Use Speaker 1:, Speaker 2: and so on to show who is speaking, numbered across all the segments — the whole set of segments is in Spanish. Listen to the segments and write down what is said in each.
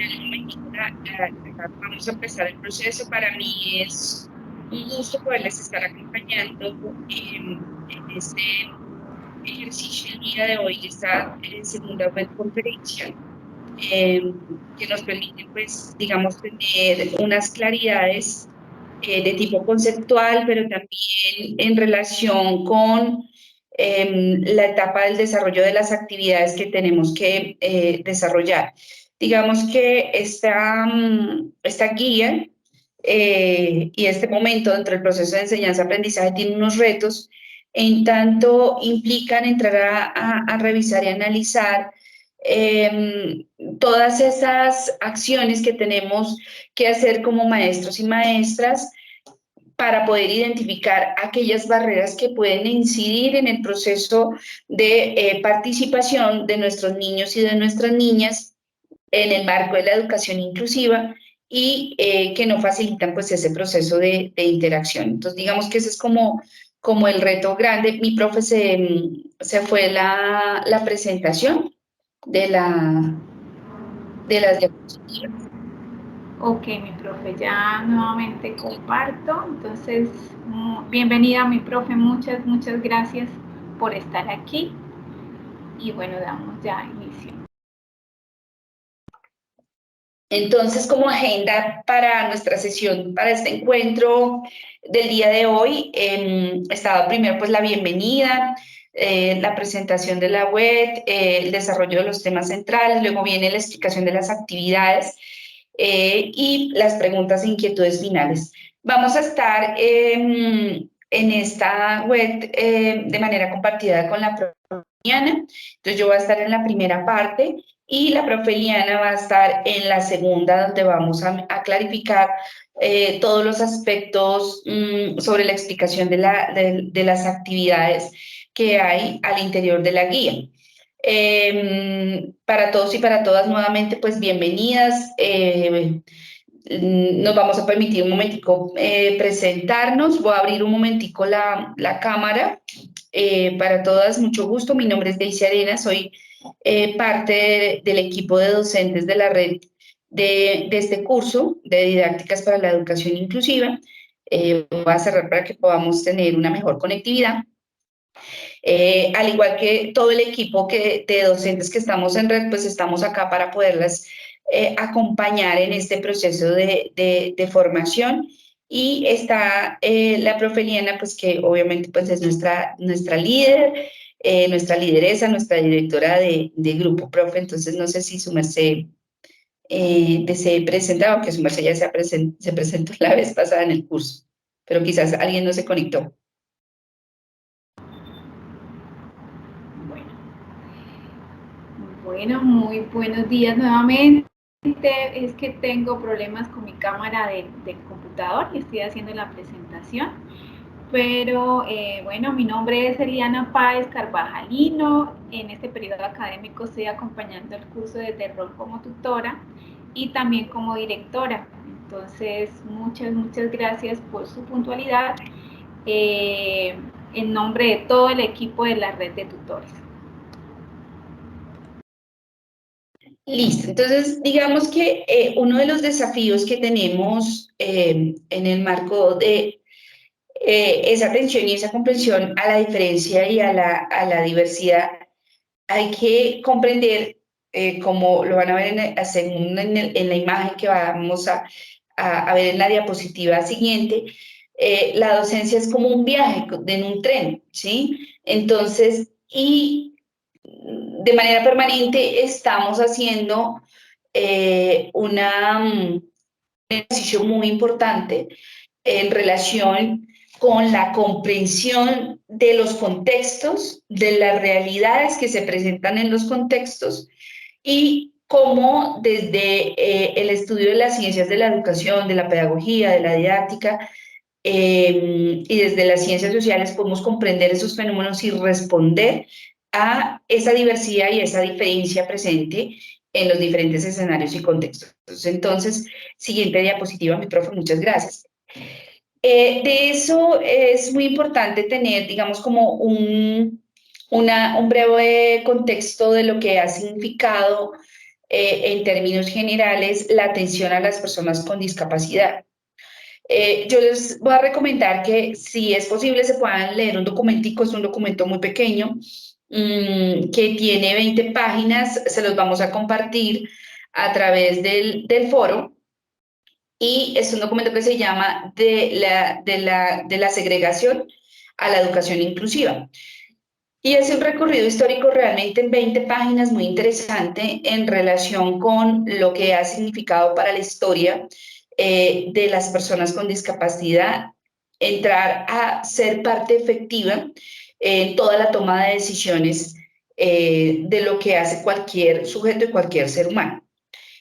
Speaker 1: un momentico, vamos a empezar el proceso. Para mí es un gusto poderles estar acompañando en este ejercicio el día de hoy, esta segunda web conferencia, eh, que nos permite, pues, digamos, tener unas claridades de tipo conceptual, pero también en relación con la etapa del desarrollo de las actividades que tenemos que desarrollar. Digamos que esta guía y este momento dentro del proceso de enseñanza-aprendizaje tiene unos retos, en tanto implican entrar a revisar y analizar eh, todas esas acciones que tenemos que hacer como maestros y maestras para poder identificar aquellas barreras que pueden incidir en el proceso de participación de nuestros niños y de nuestras niñas en el marco de la educación inclusiva y que no facilitan pues ese proceso de interacción. Entonces digamos que ese es como el reto grande. Mi profe se fue la presentación de, de las diapositivas.
Speaker 2: Ok, mi profe, ya nuevamente comparto. Entonces, bienvenida mi profe, muchas gracias por estar aquí. Y bueno, damos ya inicio.
Speaker 1: Entonces, como agenda para nuestra sesión, para este encuentro del día de hoy, estaba primero pues la bienvenida, la presentación de la web, el desarrollo de los temas centrales, luego viene la explicación de las actividades y las preguntas e inquietudes finales. Vamos a estar en esta web de manera compartida con la profe Liana. Entonces yo voy a estar en la primera parte y la profe Liana va a estar en la segunda, donde vamos a clarificar todos los aspectos sobre la explicación de las actividades que hay al interior de la guía. Para todos y para todas, nuevamente, pues bienvenidas. Nos vamos a permitir un momentico presentarnos. Voy a abrir un momentico la cámara. Para todas, mucho gusto. Mi nombre es Daisy Arena, soy parte del equipo de docentes de la red de este curso de didácticas para la educación inclusiva. Voy a cerrar para que podamos tener una mejor conectividad. Al igual que todo el equipo de docentes que estamos en red, pues estamos acá para poderlas acompañar en este proceso de formación. Y está la profe Liana, pues que obviamente pues es nuestra líder, nuestra lideresa, nuestra directora de grupo, profe. Entonces no sé si su merced desee presentar, aunque su merced ya se presentó la vez pasada en el curso, pero quizás alguien no se conectó.
Speaker 2: Bueno, muy buenos días nuevamente. Es que tengo problemas con mi cámara del computador y estoy haciendo la presentación. Pero bueno, mi nombre es Eliana Páez Carvajalino. En este periodo académico estoy acompañando el curso de rol como tutora y también como directora. Entonces, muchas gracias por su puntualidad en nombre de todo el equipo de la red de tutores.
Speaker 1: Listo, entonces digamos que uno de los desafíos que tenemos en el marco de esa atención y esa comprensión a la diferencia y a la diversidad, hay que comprender, como lo van a ver en la imagen que vamos a ver en la diapositiva siguiente, la docencia es como un viaje en un tren, ¿sí? Entonces, y de manera permanente estamos haciendo un ejercicio muy importante en relación con la comprensión de los contextos, de las realidades que se presentan en los contextos y cómo desde el estudio de las ciencias de la educación, de la pedagogía, de la didáctica y desde las ciencias sociales podemos comprender esos fenómenos y responder a esa diversidad y esa diferencia presente en los diferentes escenarios y contextos. Entonces, siguiente diapositiva, mi profe, muchas gracias. De eso es muy importante tener, digamos, como un breve contexto de lo que ha significado en términos generales, la atención a las personas con discapacidad. Yo les voy a recomendar que si es posible se puedan leer un documentico, es un documento muy pequeño, que tiene 20 páginas, se los vamos a compartir a través del foro, y es un documento que se llama de la segregación a la educación inclusiva. Y es un recorrido histórico realmente en 20 páginas muy interesante en relación con lo que ha significado para la historia de las personas con discapacidad entrar a ser parte efectiva en toda la toma de decisiones de lo que hace cualquier sujeto y cualquier ser humano.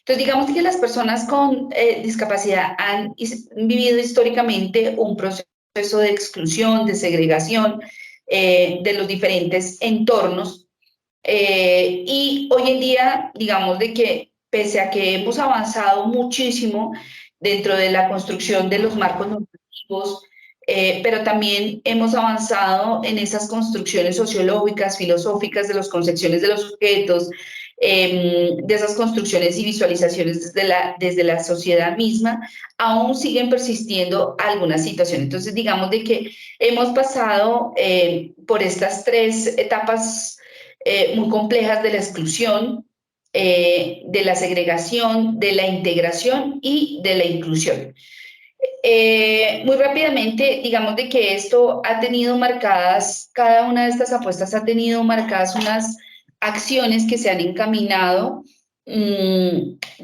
Speaker 1: Entonces, digamos que las personas con discapacidad han vivido históricamente un proceso de exclusión, de segregación de los diferentes entornos. Y hoy en día, digamos de que pese a que hemos avanzado muchísimo dentro de la construcción de los marcos normativos, pero también hemos avanzado en esas construcciones sociológicas, filosóficas de las concepciones de los sujetos, de esas construcciones y visualizaciones desde la sociedad misma, aún siguen persistiendo algunas situaciones. Entonces, digamos de que hemos pasado por estas tres etapas muy complejas de la exclusión, de la segregación, de la integración y de la inclusión. Muy rápidamente, digamos de que esto ha tenido marcadas, cada una de estas apuestas ha tenido marcadas unas acciones que se han encaminado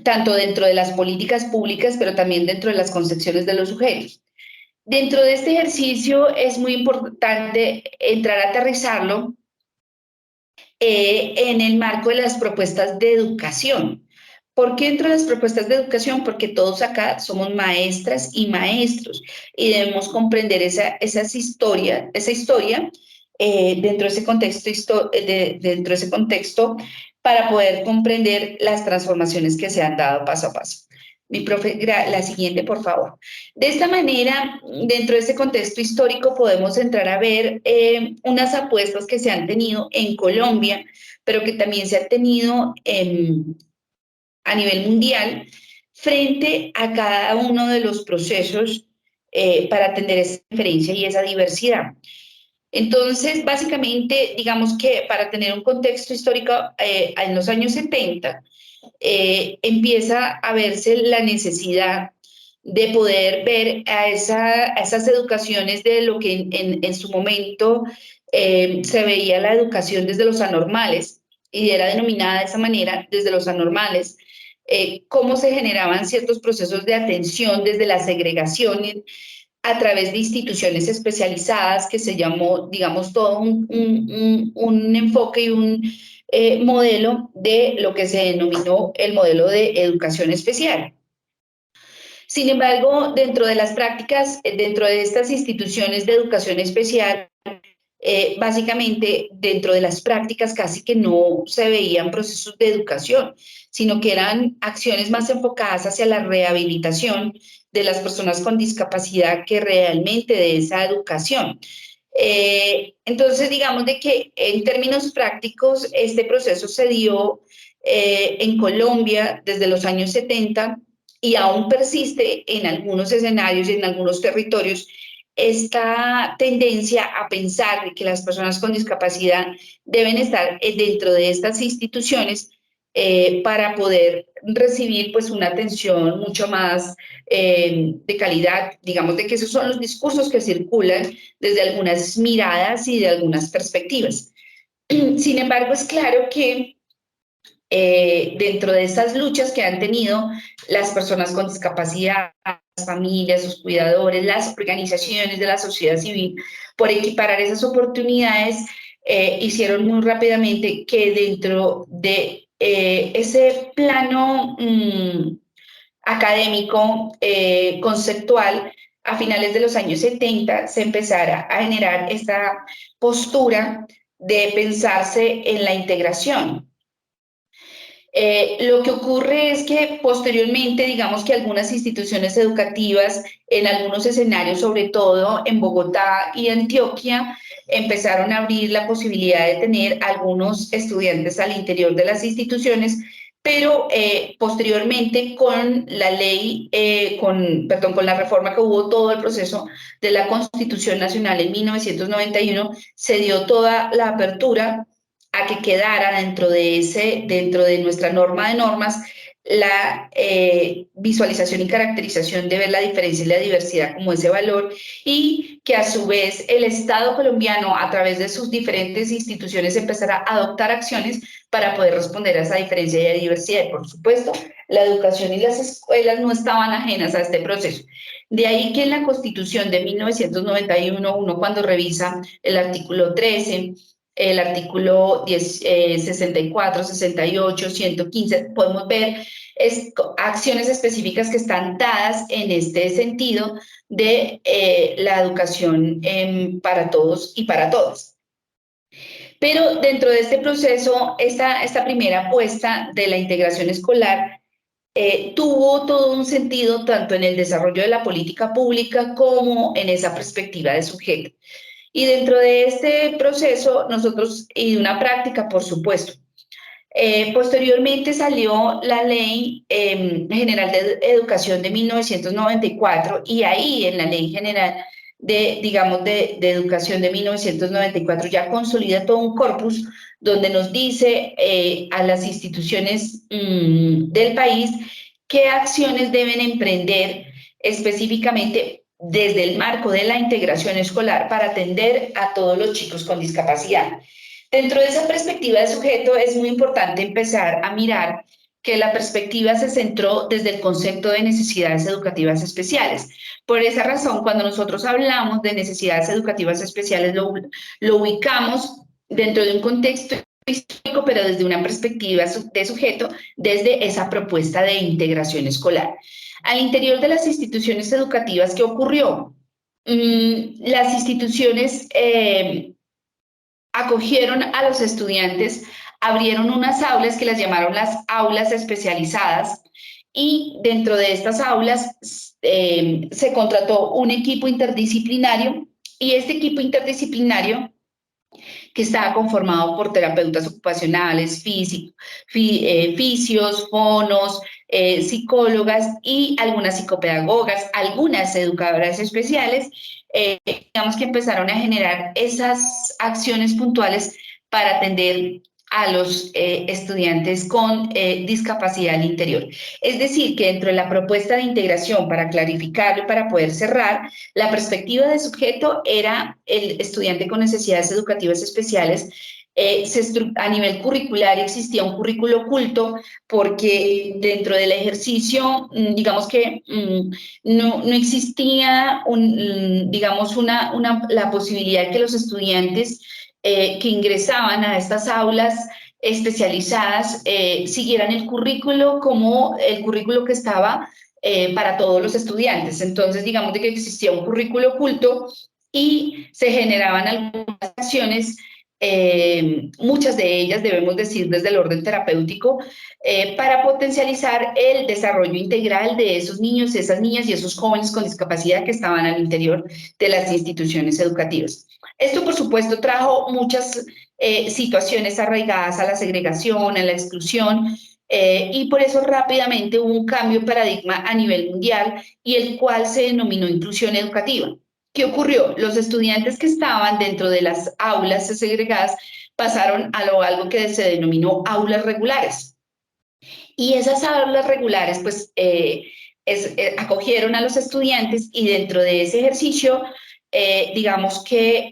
Speaker 1: tanto dentro de las políticas públicas, pero también dentro de las concepciones de los sujetos. Dentro de este ejercicio es muy importante entrar a aterrizarlo en el marco de las propuestas de educación. ¿Por qué dentro de las propuestas de educación? Porque todos acá somos maestras y maestros y debemos comprender esa historia dentro de ese contexto, dentro de ese contexto para poder comprender las transformaciones que se han dado paso a paso. Mi profe, la siguiente, por favor. De esta manera, dentro de ese contexto histórico, podemos entrar a ver unas apuestas que se han tenido en Colombia, pero que también se han tenido a nivel mundial frente a cada uno de los procesos para atender esa diferencia y esa diversidad. Entonces, básicamente, digamos que para tener un contexto histórico, en los años 70, empieza a verse la necesidad de poder ver a esas educaciones de lo que en su momento se veía la educación desde los anormales, y era denominada de esa manera, desde los anormales, cómo se generaban ciertos procesos de atención desde la segregación a través de instituciones especializadas que se llamó, digamos, todo un enfoque y un modelo de lo que se denominó el modelo de educación especial. Sin embargo, dentro de las prácticas, dentro de estas instituciones de educación especial, básicamente dentro de las prácticas casi que no se veían procesos de educación, sino que eran acciones más enfocadas hacia la rehabilitación de las personas con discapacidad que realmente de esa educación. Entonces, digamos de que en términos prácticos, este proceso se dio en Colombia desde los años 70 y aún persiste en algunos escenarios y en algunos territorios esta tendencia a pensar que las personas con discapacidad deben estar dentro de estas instituciones para poder recibir pues una atención mucho más de calidad. Digamos de que esos son los discursos que circulan desde algunas miradas y de algunas perspectivas. Sin embargo, es claro que dentro de estas luchas que han tenido las personas con discapacidad, las familias, sus cuidadores, las organizaciones de la sociedad civil, por equiparar esas oportunidades, hicieron muy rápidamente que dentro de ese plano académico, conceptual, a finales de los años 70 se empezara a generar esta postura de pensarse en la integración. Lo que ocurre es que posteriormente, digamos que algunas instituciones educativas en algunos escenarios, sobre todo en Bogotá y Antioquia, empezaron a abrir la posibilidad de tener algunos estudiantes al interior de las instituciones, pero posteriormente con la ley, con la reforma que hubo, todo el proceso de la Constitución Nacional en 1991, se dio toda la apertura a que quedara dentro de nuestra norma de normas, la visualización y caracterización de ver la diferencia y la diversidad como ese valor, y que a su vez el Estado colombiano, a través de sus diferentes instituciones, empezará a adoptar acciones para poder responder a esa diferencia y a diversidad. Y por supuesto, la educación y las escuelas no estaban ajenas a este proceso. De ahí que en la Constitución de 1991, uno cuando revisa el artículo 13, el artículo 10, 64, 68, 115, podemos ver acciones específicas que están dadas en este sentido de la educación para todos y para todas. Pero dentro de este proceso, esta primera apuesta de la integración escolar tuvo todo un sentido tanto en el desarrollo de la política pública como en esa perspectiva de sujeto. Y dentro de este proceso, nosotros, y de una práctica, por supuesto, posteriormente salió la Ley General de Educación de 1994, y ahí en la Ley General digamos, de Educación de 1994 ya consolida todo un corpus donde nos dice a las instituciones del país qué acciones deben emprender específicamente desde el marco de la integración escolar para atender a todos los chicos con discapacidad. Dentro de esa perspectiva de sujeto es muy importante empezar a mirar que la perspectiva se centró desde el concepto de necesidades educativas especiales. Por esa razón, cuando nosotros hablamos de necesidades educativas especiales, lo ubicamos dentro de un contexto histórico, pero desde una perspectiva de sujeto, desde esa propuesta de integración escolar. Al interior de las instituciones educativas, ¿qué ocurrió? Las instituciones acogieron a los estudiantes, abrieron unas aulas que las llamaron las aulas especializadas, y dentro de estas aulas se contrató un equipo interdisciplinario, y este equipo interdisciplinario, que estaba conformado por terapeutas ocupacionales, fisios, fonos, psicólogas y algunas psicopedagogas, algunas educadoras especiales, digamos que empezaron a generar esas acciones puntuales para atender a los estudiantes con discapacidad al interior. Es decir, que dentro de la propuesta de integración, para clarificarlo y para poder cerrar, la perspectiva de sujeto era el estudiante con necesidades educativas especiales. A nivel curricular existía un currículo oculto, porque dentro del ejercicio, digamos que no existía, digamos, la posibilidad de que los estudiantes que ingresaban a estas aulas especializadas siguieran el currículo como el currículo que estaba para todos los estudiantes. Entonces, digamos de que existía un currículo oculto y se generaban algunas acciones, muchas de ellas, debemos decir, desde el orden terapéutico, para potencializar el desarrollo integral de esos niños, esas niñas y esos jóvenes con discapacidad que estaban al interior de las instituciones educativas. Esto, por supuesto, trajo muchas situaciones arraigadas a la segregación, a la exclusión, y por eso rápidamente hubo un cambio de paradigma a nivel mundial, y el cual se denominó inclusión educativa. ¿Qué ocurrió? Los estudiantes que estaban dentro de las aulas segregadas pasaron a algo que se denominó aulas regulares. Y esas aulas regulares, pues, acogieron a los estudiantes, y dentro de ese ejercicio, digamos que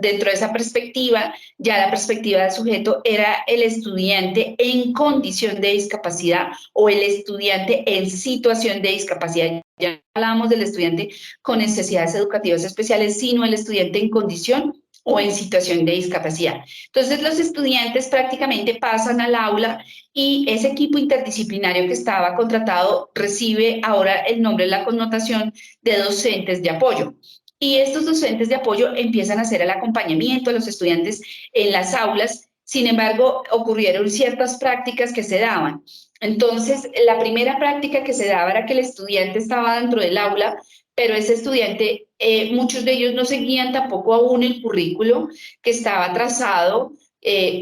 Speaker 1: dentro de esa perspectiva, ya la perspectiva del sujeto era el estudiante en condición de discapacidad o el estudiante en situación de discapacidad. Ya no hablábamos del estudiante con necesidades educativas especiales, sino el estudiante en condición o en situación de discapacidad. Entonces, los estudiantes prácticamente pasan al aula, y ese equipo interdisciplinario que estaba contratado recibe ahora el nombre, la connotación de docentes de apoyo. Y estos docentes de apoyo empiezan a hacer el acompañamiento a los estudiantes en las aulas. Sin embargo, ocurrieron ciertas prácticas que se daban. Entonces, la primera práctica que se daba era que el estudiante estaba dentro del aula, pero ese estudiante, muchos de ellos no seguían tampoco aún el currículo que estaba trazado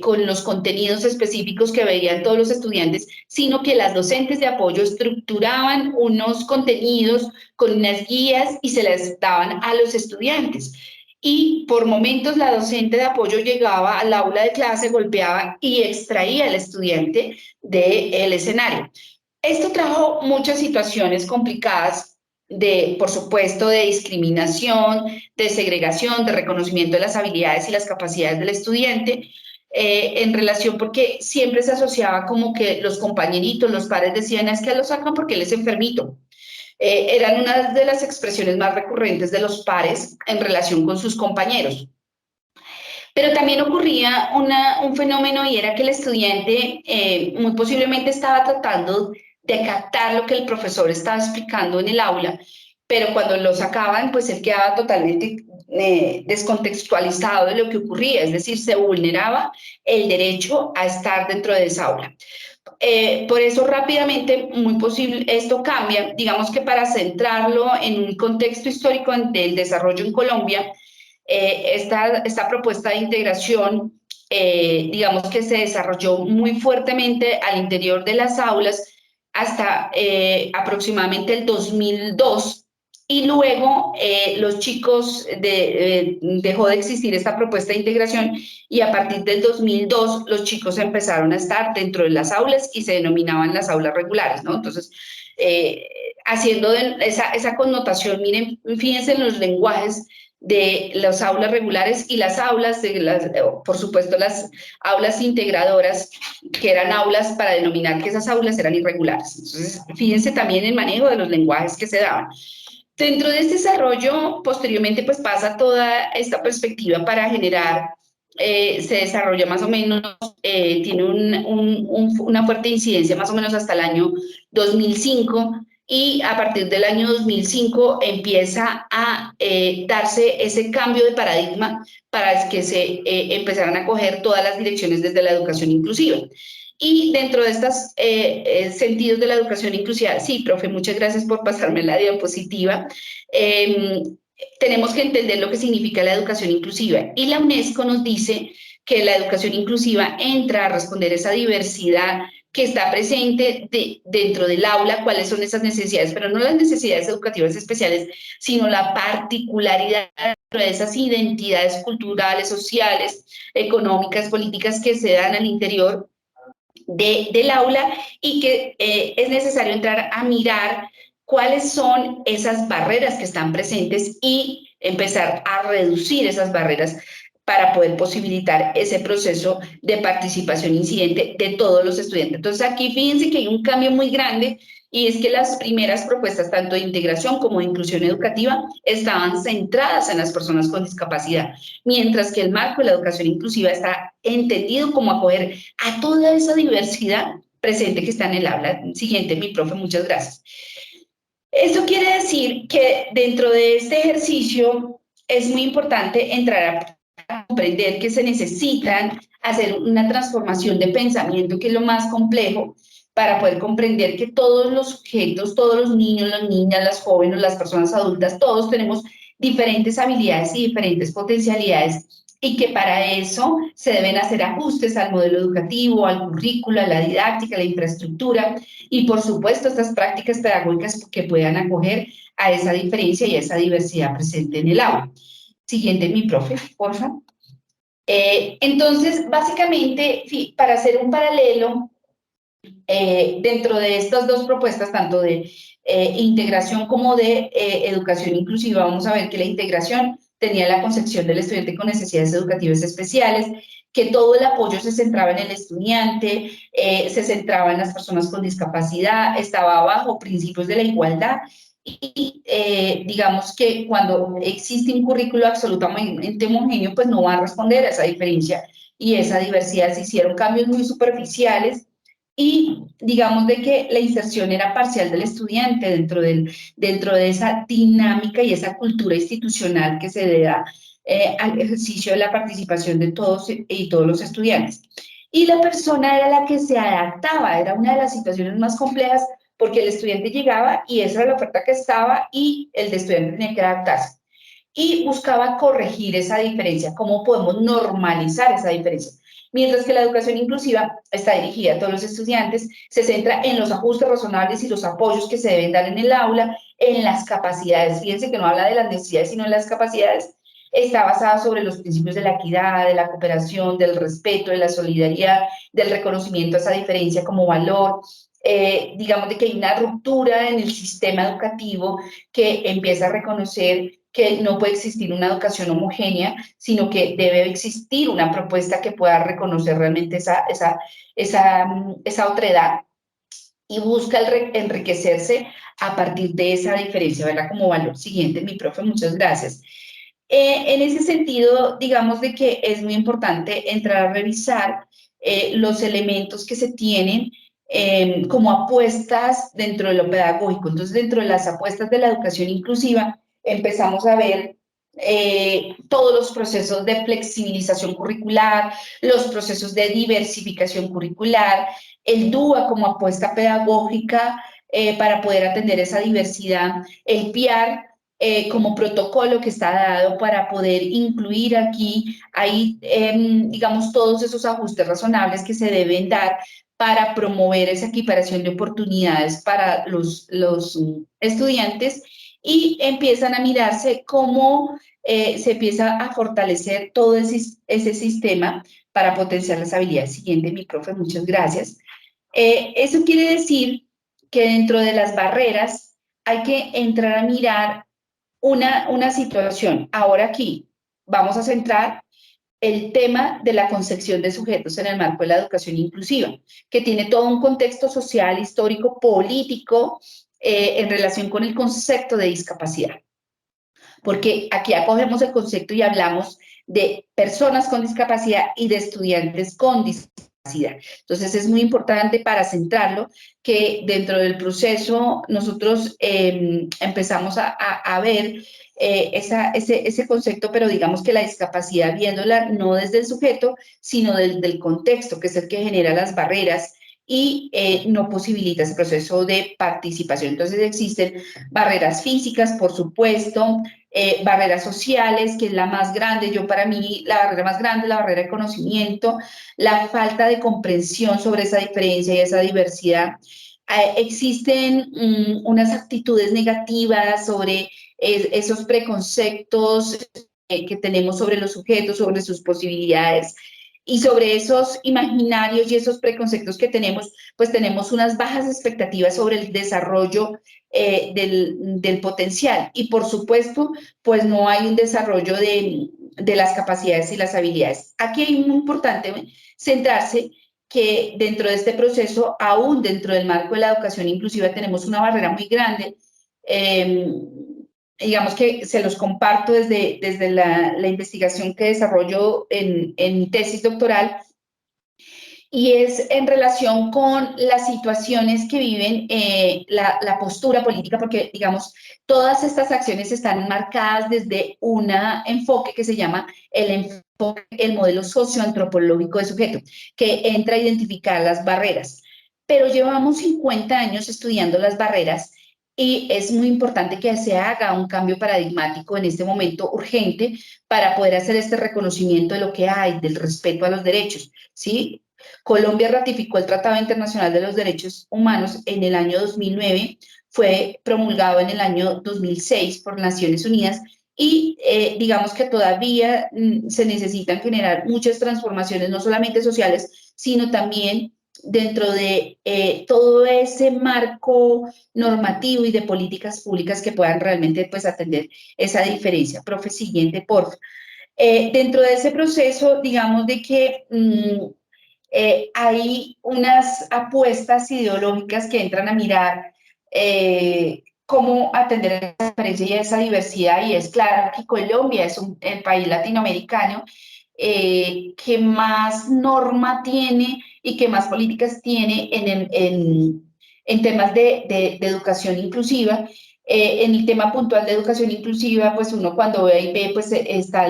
Speaker 1: con los contenidos específicos que veían todos los estudiantes, sino que las docentes de apoyo estructuraban unos contenidos con unas guías y se las daban a los estudiantes. Y por momentos la docente de apoyo llegaba al aula de clase, golpeaba y extraía al estudiante del escenario. Esto trajo muchas situaciones complicadas de, por supuesto, de discriminación, de segregación, de reconocimiento de las habilidades y las capacidades del estudiante, en relación porque siempre se asociaba como que los compañeritos, los padres decían, es que lo sacan porque él es enfermito. Eran una de las expresiones más recurrentes de los pares en relación con sus compañeros. Pero también ocurría un fenómeno y era que el estudiante muy posiblemente estaba tratando de captar lo que el profesor estaba explicando en el aula, pero cuando lo sacaban, pues él quedaba totalmente descontextualizado de lo que ocurría, es decir, se vulneraba el derecho a estar dentro de esa aula. Por eso rápidamente, muy posible, esto cambia, digamos que para centrarlo en un contexto histórico del desarrollo en Colombia, esta propuesta de integración, digamos que se desarrolló muy fuertemente al interior de las aulas hasta aproximadamente el 2002, y luego los chicos dejó de existir esta propuesta de integración y a partir del 2002 los chicos empezaron a estar dentro de las aulas y se denominaban las aulas regulares, ¿no? Entonces, haciendo esa connotación, miren, fíjense en los lenguajes de las aulas regulares y las aulas, por supuesto, las aulas integradoras, que eran aulas para denominar que esas aulas eran irregulares. Entonces, fíjense también el manejo de los lenguajes que se daban. Dentro de este desarrollo, posteriormente, pues pasa toda esta perspectiva para generar, se desarrolla más o menos, tiene una fuerte incidencia más o menos hasta el año 2005, y a partir del año 2005 empieza a darse ese cambio de paradigma para que se empezaran a coger todas las direcciones desde la educación inclusiva. Y dentro de estos sentidos de la educación inclusiva, sí, profe, muchas gracias por pasarme la diapositiva. Tenemos que entender lo que significa la educación inclusiva. Y la UNESCO nos dice que la educación inclusiva entra a responder esa diversidad que está presente dentro del aula, cuáles son esas necesidades, pero no las necesidades educativas especiales, sino la particularidad de esas identidades culturales, sociales, económicas, políticas que se dan al interior del aula, y que es necesario entrar a mirar cuáles son esas barreras que están presentes y empezar a reducir esas barreras para poder posibilitar ese proceso de participación incidente de todos los estudiantes. Entonces aquí fíjense que hay un cambio muy grande, y es que las primeras propuestas, tanto de integración como de inclusión educativa, estaban centradas en las personas con discapacidad, mientras que el marco de la educación inclusiva está entendido como acoger a toda esa diversidad presente que está en el aula. Siguiente, mi profe, muchas gracias. Esto quiere decir que dentro de este ejercicio es muy importante entrar a comprender que se necesitan hacer una transformación de pensamiento, que es lo más complejo, para poder comprender que todos los sujetos, todos los niños, las niñas, las jóvenes, las personas adultas, todos tenemos diferentes habilidades y diferentes potencialidades, y que para eso se deben hacer ajustes al modelo educativo, al currículo, a la didáctica, a la infraestructura y, por supuesto, estas prácticas pedagógicas que puedan acoger a esa diferencia y a esa diversidad presente en el aula. Siguiente, mi profe, por favor. Entonces, básicamente, para hacer un paralelo, dentro de estas dos propuestas, tanto de integración como de educación inclusiva, vamos a ver que la integración tenía la concepción del estudiante con necesidades educativas especiales, que todo el apoyo se centraba en el estudiante, se centraba en las personas con discapacidad, estaba bajo principios de la igualdad, y digamos que cuando existe un currículo absolutamente homogéneo, pues no va a responder a esa diferencia y esa diversidad. Se hicieron cambios muy superficiales, y digamos de que la inserción era parcial del estudiante dentro de esa dinámica y esa cultura institucional que se da al ejercicio de la participación de todos y todos los estudiantes. Y la persona era la que se adaptaba, era una de las situaciones más complejas, porque el estudiante llegaba y esa era la oferta que estaba y el estudiante tenía que adaptarse. Y buscaba corregir esa diferencia, cómo podemos normalizar esa diferencia.
Speaker 3: mientras que la educación inclusiva está dirigida a todos los estudiantes, se centra en los ajustes razonables y los apoyos que se deben dar en el aula, en las capacidades. Fíjense que no habla de las necesidades, sino en las capacidades. Está basada sobre los principios de la equidad, de la cooperación, del respeto, de la solidaridad, del reconocimiento a esa diferencia como valor. Digamos de que hay una ruptura en el sistema educativo que empieza a reconocer que no puede existir una educación homogénea, sino que debe existir una propuesta que pueda reconocer realmente esa otredad y busca enriquecerse a partir de esa diferencia, ¿verdad? Como valor. Siguiente, mi profe, muchas gracias. En ese sentido, digamos de que es muy importante entrar a revisar los elementos que se tienen como apuestas dentro de lo pedagógico. Entonces, dentro de las apuestas de la educación inclusiva, empezamos a ver todos los procesos de flexibilización curricular, los procesos de diversificación curricular, el DUA como apuesta pedagógica para poder atender esa diversidad, el PIAR como protocolo que está dado para poder incluir aquí, ahí, digamos, todos esos ajustes razonables que se deben dar para promover esa equiparación de oportunidades para los estudiantes y empiezan a mirarse cómo se empieza a fortalecer todo ese sistema para potenciar las habilidades. Siguiente, mi profe, muchas gracias. Eso quiere decir que dentro de las barreras hay que entrar a mirar una situación. Ahora aquí vamos a centrar el tema de la concepción de sujetos en el marco de la educación inclusiva, que tiene todo un contexto social, histórico, político en relación con el concepto de discapacidad. Porque aquí acogemos el concepto y hablamos de personas con discapacidad y de estudiantes con discapacidad. Entonces es muy importante para centrarlo que dentro del proceso nosotros empezamos a ver ese concepto, pero digamos que la discapacidad viéndola no desde el sujeto, sino del contexto, que es el que genera las barreras y no posibilita ese proceso de participación. Entonces existen barreras físicas, por supuesto, barreras sociales, que es la más grande. Yo para mí la barrera más grande es la barrera de conocimiento, la falta de comprensión sobre esa diferencia y esa diversidad. Existen unas actitudes negativas sobre esos preconceptos que tenemos sobre los sujetos, sobre sus posibilidades. Y sobre esos imaginarios y esos preconceptos que tenemos, pues tenemos unas bajas expectativas sobre el desarrollo del potencial. Y por supuesto, pues no hay un desarrollo de las capacidades y las habilidades. Aquí es muy importante centrarse que dentro de este proceso, aún dentro del marco de la educación inclusiva, tenemos una barrera muy grande. Digamos que se los comparto desde la investigación que desarrollo en mi tesis doctoral, y es en relación con las situaciones que viven la postura política, porque, digamos, todas estas acciones están marcadas desde un enfoque que se llama el modelo socioantropológico de sujeto, que entra a identificar las barreras. Pero llevamos 50 años estudiando las barreras y es muy importante que se haga un cambio paradigmático en este momento urgente para poder hacer este reconocimiento de lo que hay, del respeto a los derechos, ¿sí? Colombia ratificó el Tratado Internacional de los Derechos Humanos en el año 2009, fue promulgado en el año 2006 por Naciones Unidas y digamos que todavía se necesitan generar muchas transformaciones, no solamente sociales, sino también dentro de todo ese marco normativo y de políticas públicas que puedan realmente pues, atender esa diferencia. Profe, siguiente, por favor. Dentro de ese proceso, digamos de que hay unas apuestas ideológicas que entran a mirar cómo atender esa diferencia y esa diversidad, y es claro que Colombia es el país latinoamericano que más norma tiene y que más políticas tiene en temas de educación inclusiva. En el tema puntual de educación inclusiva, pues uno cuando ve y ve, pues está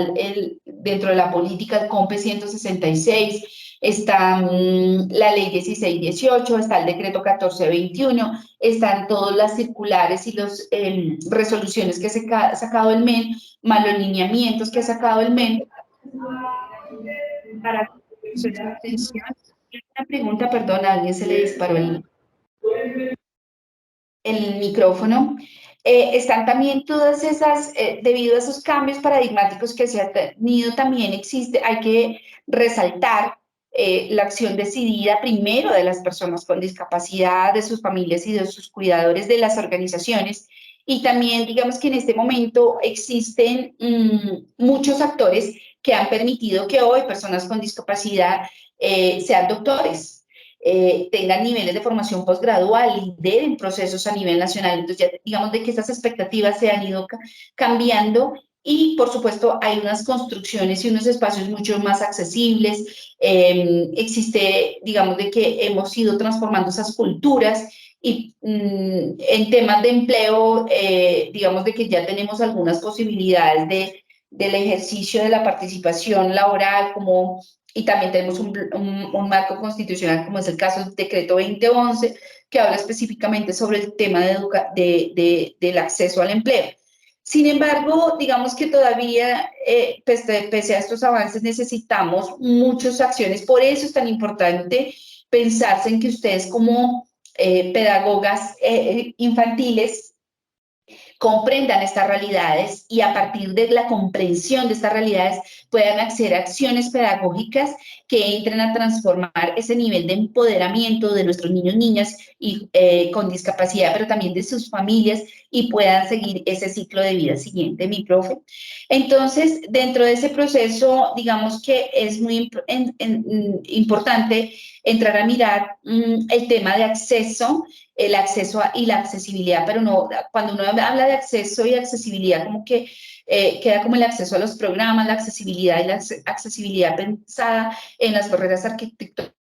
Speaker 3: dentro de la política el COMPE 166, está la ley 1618, está el decreto 1421, están todas las circulares y las resoluciones que ha sacado el MEN, más los lineamientos que ha sacado el MEN para su atención. Una pregunta, perdón, a alguien se le disparó el micrófono. Están también todas esas, debido a esos cambios paradigmáticos que se han tenido, también existe, hay que resaltar la acción decidida primero de las personas con discapacidad, de sus familias y de sus cuidadores, de las organizaciones. Y también, digamos que en este momento existen muchos actores que han permitido que hoy personas con discapacidad sean doctores, tengan niveles de formación posgradual, lideren procesos a nivel nacional. Entonces, ya digamos de que estas expectativas se han ido cambiando y, por supuesto, hay unas construcciones y unos espacios mucho más accesibles. Existe, digamos, de que hemos ido transformando esas culturas y en temas de empleo, digamos, de que ya tenemos algunas posibilidades del ejercicio de la participación laboral como y también tenemos un marco constitucional, como es el caso del decreto 2011, que habla específicamente sobre el tema del acceso al empleo. Sin embargo, digamos que todavía, pese a estos avances, necesitamos muchas acciones. Por eso es tan importante pensarse en que ustedes como pedagogas infantiles comprendan estas realidades y a partir de la comprensión de estas realidades puedan hacer acciones pedagógicas que entren a transformar ese nivel de empoderamiento de nuestros niños, niñas y, con discapacidad, pero también de sus familias y puedan seguir ese ciclo de vida siguiente, mi profe. Entonces, dentro de ese proceso, digamos que es muy importante entrar a mirar el tema de acceso, el acceso y la accesibilidad, pero no, cuando uno habla de acceso y accesibilidad, como que queda como el acceso a los programas, la accesibilidad y la accesibilidad pensada en las barreras arquitectónicas,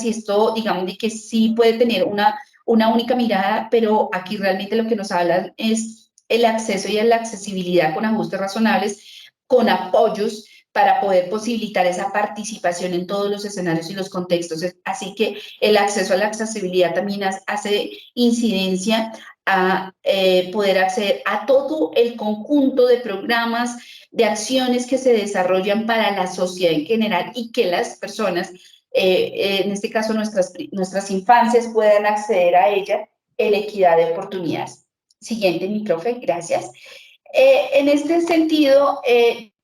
Speaker 3: y esto, digamos, de que sí puede tener una única mirada, pero aquí realmente lo que nos habla es el acceso y la accesibilidad con ajustes razonables, con apoyos para poder posibilitar esa participación en todos los escenarios y los contextos. Así que el acceso a la accesibilidad también hace incidencia a poder acceder a todo el conjunto de programas, de acciones que se desarrollan para la sociedad en general y que las personas, en este caso nuestras infancias, puedan acceder a ella en equidad de oportunidades. Siguiente, mi profe, gracias. En este sentido,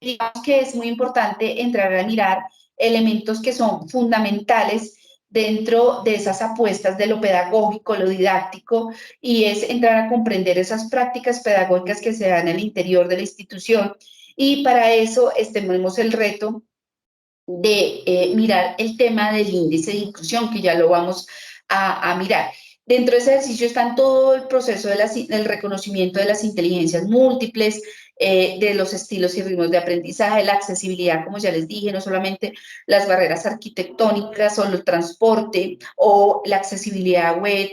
Speaker 3: digamos que es muy importante entrar a mirar elementos que son fundamentales dentro de esas apuestas de lo pedagógico, lo didáctico, y es entrar a comprender esas prácticas pedagógicas que se dan al interior de la institución. Y para eso tenemos el reto de mirar el tema del índice de inclusión, que ya lo vamos a mirar. Dentro de ese ejercicio está todo el proceso del reconocimiento de las inteligencias múltiples, de los estilos y ritmos de aprendizaje, la accesibilidad, como ya les dije, no solamente las barreras arquitectónicas o el transporte o la accesibilidad web,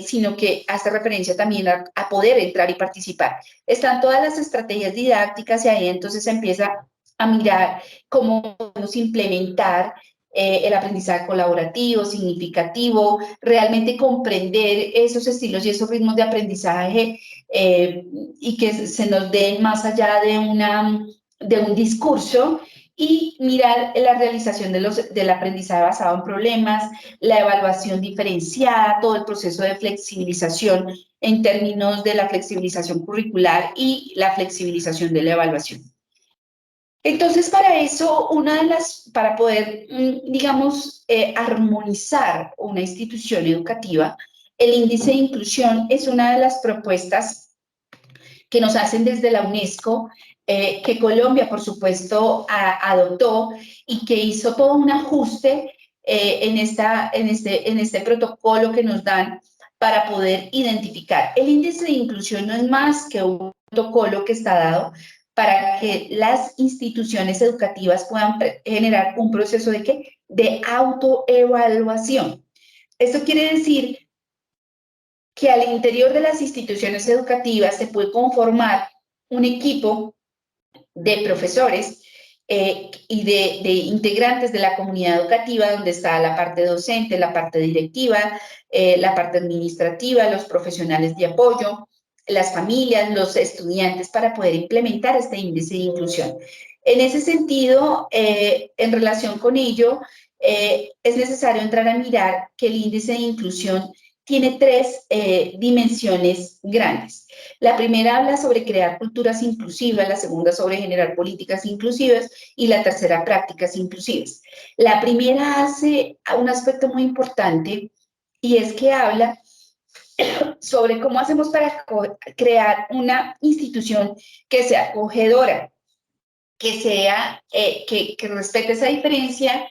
Speaker 3: sino que hace referencia también a poder entrar y participar. Están todas las estrategias didácticas y ahí entonces se empieza a mirar cómo podemos implementar el aprendizaje colaborativo, significativo, realmente comprender esos estilos y esos ritmos de aprendizaje y que se nos den más allá de un discurso y mirar la realización del aprendizaje basado en problemas, la evaluación diferenciada, todo el proceso de flexibilización en términos de la flexibilización curricular y la flexibilización de la evaluación. Entonces, para eso, para poder, digamos, armonizar una institución educativa, el índice de inclusión es una de las propuestas que nos hacen desde la UNESCO, que Colombia, por supuesto, adoptó y que hizo todo un ajuste en este protocolo que nos dan para poder identificar. El índice de inclusión no es más que un protocolo que está dado para que las instituciones educativas puedan generar un proceso de autoevaluación. Esto quiere decir que al interior de las instituciones educativas se puede conformar un equipo de profesores y de integrantes de la comunidad educativa, donde está la parte docente, la parte directiva, la parte administrativa, los profesionales de apoyo, las familias, los estudiantes, para poder implementar este índice de inclusión. En ese sentido, en relación con ello, es necesario entrar a mirar que el índice de inclusión tiene tres dimensiones grandes. La primera habla sobre crear culturas inclusivas, la segunda sobre generar políticas inclusivas y la tercera prácticas inclusivas. La primera hace un aspecto muy importante y es que habla sobre cómo hacemos para crear una institución que sea acogedora, que sea, que respete esa diferencia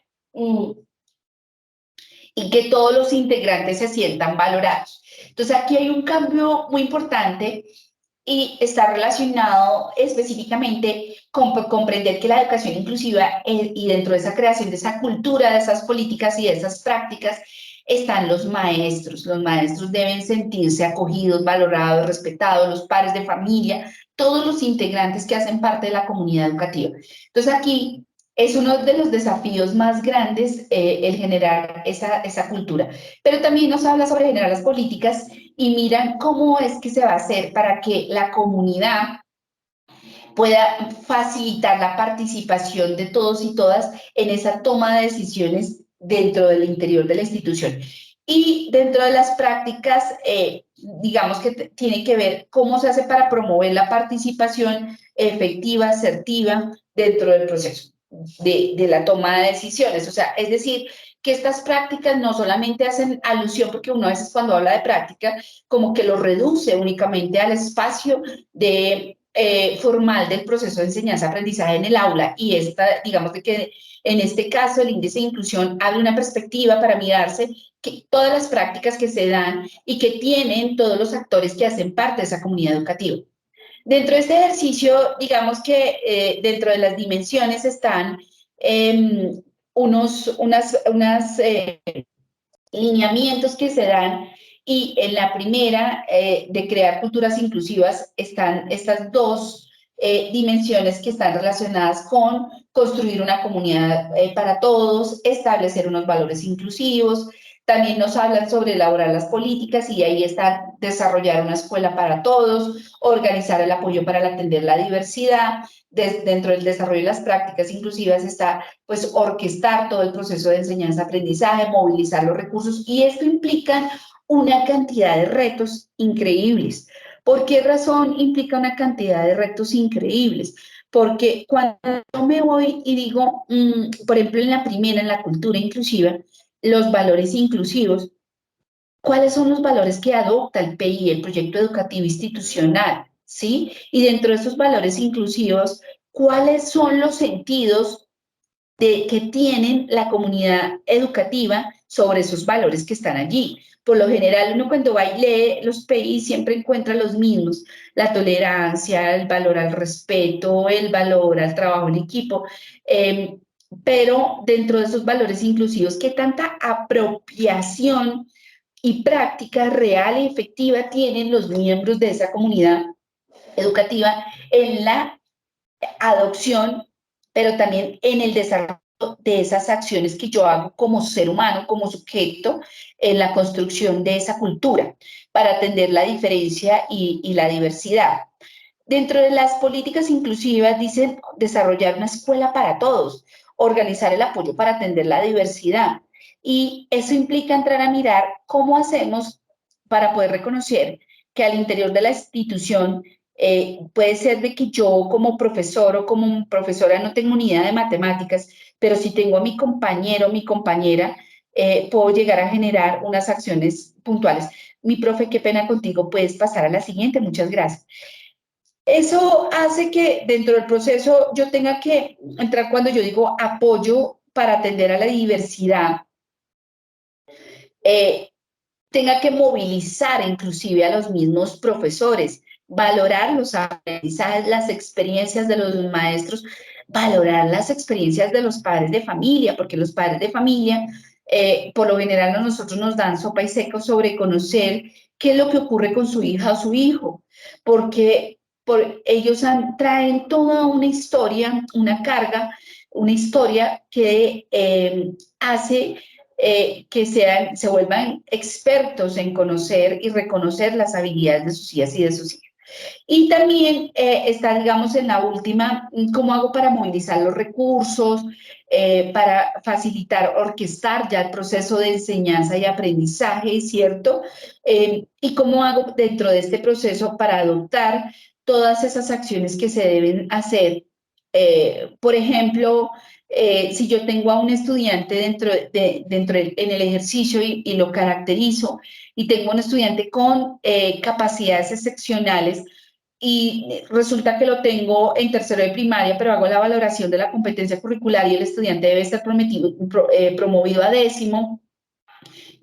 Speaker 3: y que todos los integrantes se sientan valorados. Entonces aquí hay un cambio muy importante y está relacionado específicamente con comprender que la educación inclusiva y dentro de esa creación de esa cultura, de esas políticas y de esas prácticas están los maestros. Los maestros deben sentirse acogidos, valorados, respetados, los padres de familia, todos los integrantes que hacen parte de la comunidad educativa. Entonces aquí es uno de los desafíos más grandes el generar esa cultura. Pero también nos habla sobre generar las políticas y miran cómo es que se va a hacer para que la comunidad pueda facilitar la participación de todos y todas en esa toma de decisiones dentro del interior de la institución. Y dentro de las prácticas, digamos que tiene que ver cómo se hace para promover la participación efectiva, asertiva dentro del proceso de la toma de decisiones. O sea, es decir, que estas prácticas no solamente hacen alusión, porque uno a veces cuando habla de práctica, como que lo reduce únicamente al espacio de formal del proceso de enseñanza-aprendizaje en el aula, y esta, digamos que en este caso el índice de inclusión abre una perspectiva para mirarse que todas las prácticas que se dan y que tienen todos los actores que hacen parte de esa comunidad educativa. Dentro de este ejercicio, digamos que dentro de las dimensiones están unos lineamientos que se dan y en la primera de crear culturas inclusivas están estas dos dimensiones que están relacionadas con construir una comunidad para todos, establecer unos valores inclusivos. También nos hablan sobre elaborar las políticas y ahí está desarrollar una escuela para todos, organizar el apoyo para atender la diversidad. Dentro del desarrollo de las prácticas inclusivas está pues orquestar todo el proceso de enseñanza-aprendizaje, movilizar los recursos, y esto implica una cantidad de retos increíbles. ¿Por qué razón implica una cantidad de retos increíbles? Porque cuando yo me voy y digo, por ejemplo, en la primera, en la cultura inclusiva, los valores inclusivos, ¿cuáles son los valores que adopta el PI, el proyecto educativo institucional? ¿Sí? Y dentro de esos valores inclusivos, ¿cuáles son los sentidos que tienen la comunidad educativa sobre esos valores que están allí? Por lo general, uno cuando va y lee los PI siempre encuentra los mismos: la tolerancia, el valor al respeto, el valor al trabajo en equipo, pero dentro de esos valores inclusivos, ¿qué tanta apropiación y práctica real y efectiva tienen los miembros de esa comunidad educativa en la adopción, pero también en el desarrollo de esas acciones que yo hago como ser humano, como sujeto, en la construcción de esa cultura para atender la diferencia y la diversidad? Dentro de las políticas inclusivas dicen desarrollar una escuela para todos, organizar el apoyo para atender la diversidad. Y eso implica entrar a mirar cómo hacemos para poder reconocer que al interior de la institución puede ser de que yo como profesor o como profesora no tengo ni idea de matemáticas, pero si tengo a mi compañero o mi compañera, puedo llegar a generar unas acciones puntuales. Mi profe, qué pena contigo, puedes pasar a la siguiente, muchas gracias. Eso hace que dentro del proceso yo tenga que entrar cuando yo digo apoyo para atender a la diversidad, tenga que movilizar inclusive a los mismos profesores, valorar los aprendizajes, las experiencias de los maestros, valorar las experiencias de los padres de familia, porque los padres de familia, por lo general a nosotros nos dan sopa y seco sobre conocer qué es lo que ocurre con su hija o su hijo, porque ellos traen toda una historia, una carga, una historia que hace que se vuelvan expertos en conocer y reconocer las habilidades de sus hijas y de sus hijos. Y también está, digamos, en la última, cómo hago para movilizar los recursos, para facilitar, orquestar ya el proceso de enseñanza y aprendizaje, ¿cierto? Y cómo hago dentro de este proceso para adoptar todas esas acciones que se deben hacer. Por ejemplo, si yo tengo a un estudiante en el ejercicio y lo caracterizo, y tengo un estudiante con capacidades excepcionales, y resulta que lo tengo en tercero de primaria, pero hago la valoración de la competencia curricular y el estudiante debe estar promovido a 10º.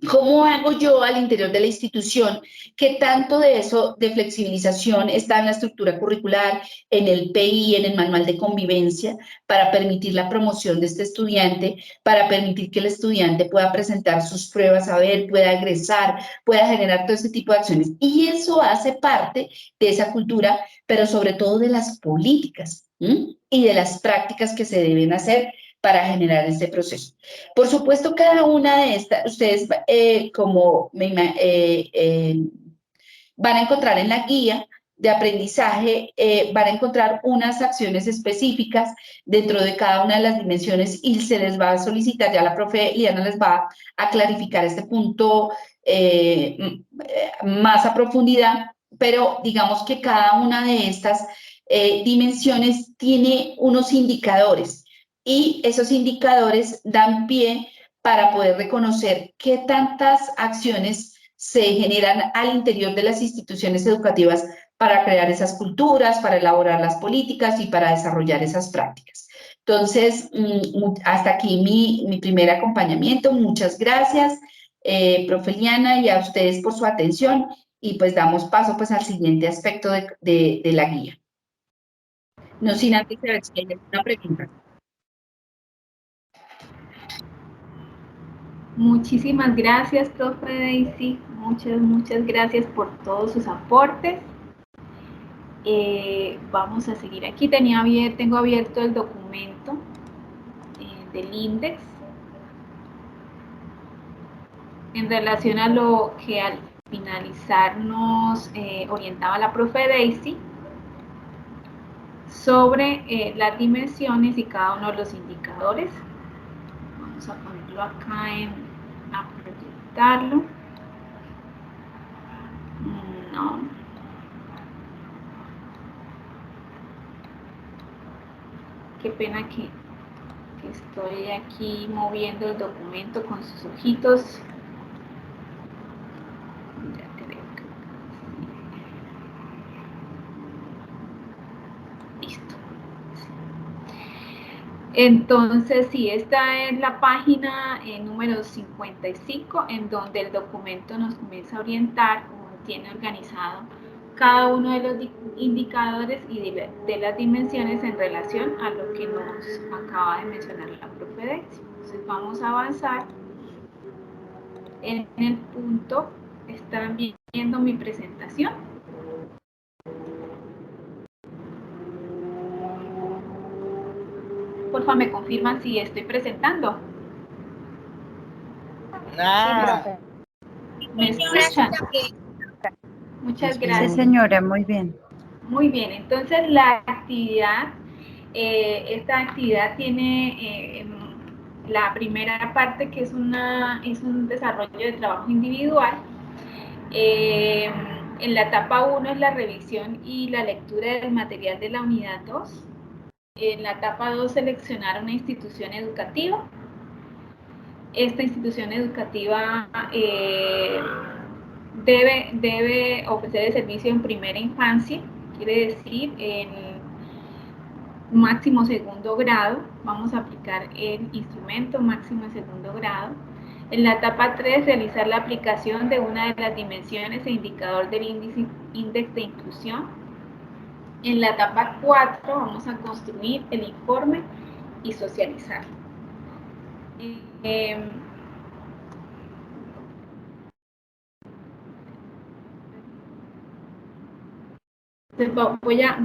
Speaker 3: ¿Cómo hago yo al interior de la institución que tanto de eso de flexibilización está en la estructura curricular, en el PI, en el manual de convivencia, para permitir la promoción de este estudiante, para permitir que el estudiante pueda presentar sus pruebas, a ver, pueda egresar, pueda generar todo ese tipo de acciones? Y eso hace parte de esa cultura, pero sobre todo de las políticas, ¿m? Y de las prácticas que se deben hacer para generar este proceso. Por supuesto, cada una de estas, ustedes van a encontrar en la guía de aprendizaje, van a encontrar unas acciones específicas dentro de cada una de las dimensiones y se les va a solicitar, ya la profe Liana les va a clarificar este punto más a profundidad, pero digamos que cada una de estas dimensiones tiene unos indicadores y esos indicadores dan pie para poder reconocer qué tantas acciones se generan al interior de las instituciones educativas para crear esas culturas, para elaborar las políticas y para desarrollar esas prácticas. Entonces, hasta aquí mi primer acompañamiento. Muchas gracias, profe Liana, y a ustedes por su atención. Y pues damos paso pues al siguiente aspecto de la guía. No sin antes saber si hay alguna pregunta.
Speaker 2: Muchísimas gracias, profe Daisy. Muchas gracias por todos sus aportes. Vamos a seguir aquí. Tengo abierto el documento del INDEX en relación a lo que al finalizar nos orientaba la profe Daisy sobre las dimensiones y cada uno de los indicadores. Vamos a ponerlo acá a proyectarlo. No. Qué pena que estoy aquí moviendo el documento con sus ojitos. Ya creo que listo. Entonces, sí, esta es la página número 55, en donde el documento nos comienza a orientar, o tiene organizado cada uno de los indicadores y de las dimensiones en relación a lo que nos acaba de mencionar la profe Daisy. Entonces, vamos a avanzar en el punto. ¿Están viendo mi presentación? Porfa, me confirman si estoy presentando. ¿Me escuchan? Muchas gracias.
Speaker 4: Sí, señora, muy bien.
Speaker 2: Muy bien, entonces la actividad, esta actividad tiene la primera parte, que es un desarrollo de trabajo individual. En la etapa 1 es la revisión y la lectura del material de la unidad 2. En la etapa 2, seleccionar una institución educativa. Esta institución educativa debe ofrecer el servicio en primera infancia, quiere decir en máximo segundo grado. Vamos a aplicar el instrumento máximo en segundo grado. En la etapa 3, realizar la aplicación de una de las dimensiones e indicador del índice de inclusión. En la etapa 4, vamos a construir el informe y socializarlo. Voy a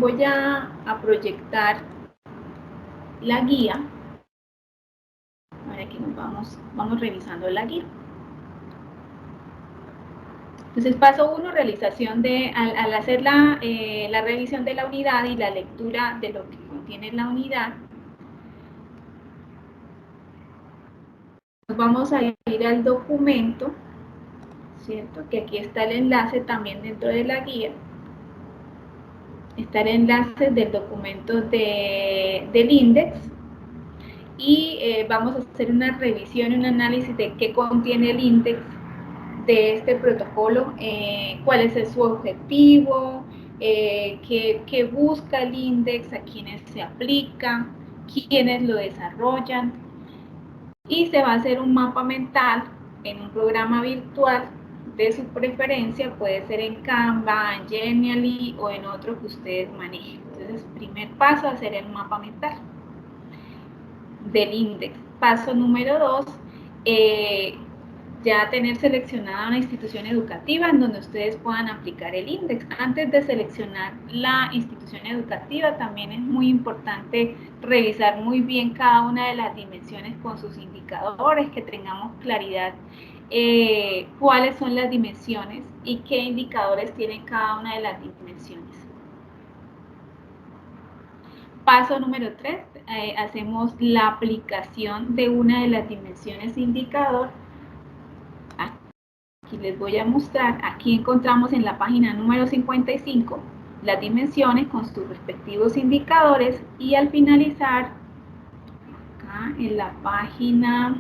Speaker 2: proyectar la guía. Ahora aquí vamos revisando la guía. Entonces, paso 1, realización al hacer la revisión de la unidad y la lectura de lo que contiene la unidad, vamos a ir al documento, ¿cierto? Que aquí está el enlace también dentro de la guía. Está el enlace del documento del INDEX y vamos a hacer una revisión y un análisis de qué contiene el INDEX de este protocolo, cuál es su objetivo, qué busca el INDEX, a quiénes se aplica, quiénes lo desarrollan, y se va a hacer un mapa mental en un programa virtual de su preferencia, puede ser en Canva, en Genially o en otro que ustedes manejen. Entonces, primer paso, hacer el mapa mental del INDEX. Paso número 2, ya tener seleccionada una institución educativa en donde ustedes puedan aplicar el INDEX. Antes de seleccionar la institución educativa, también es muy importante revisar muy bien cada una de las dimensiones con sus indicadores, que tengamos claridad cuáles son las dimensiones y qué indicadores tienen cada una de las dimensiones. Paso número 3, hacemos la aplicación de una de las dimensiones indicador. Aquí les voy a mostrar, aquí encontramos en la página número 55 las dimensiones con sus respectivos indicadores, y al finalizar, acá en la página,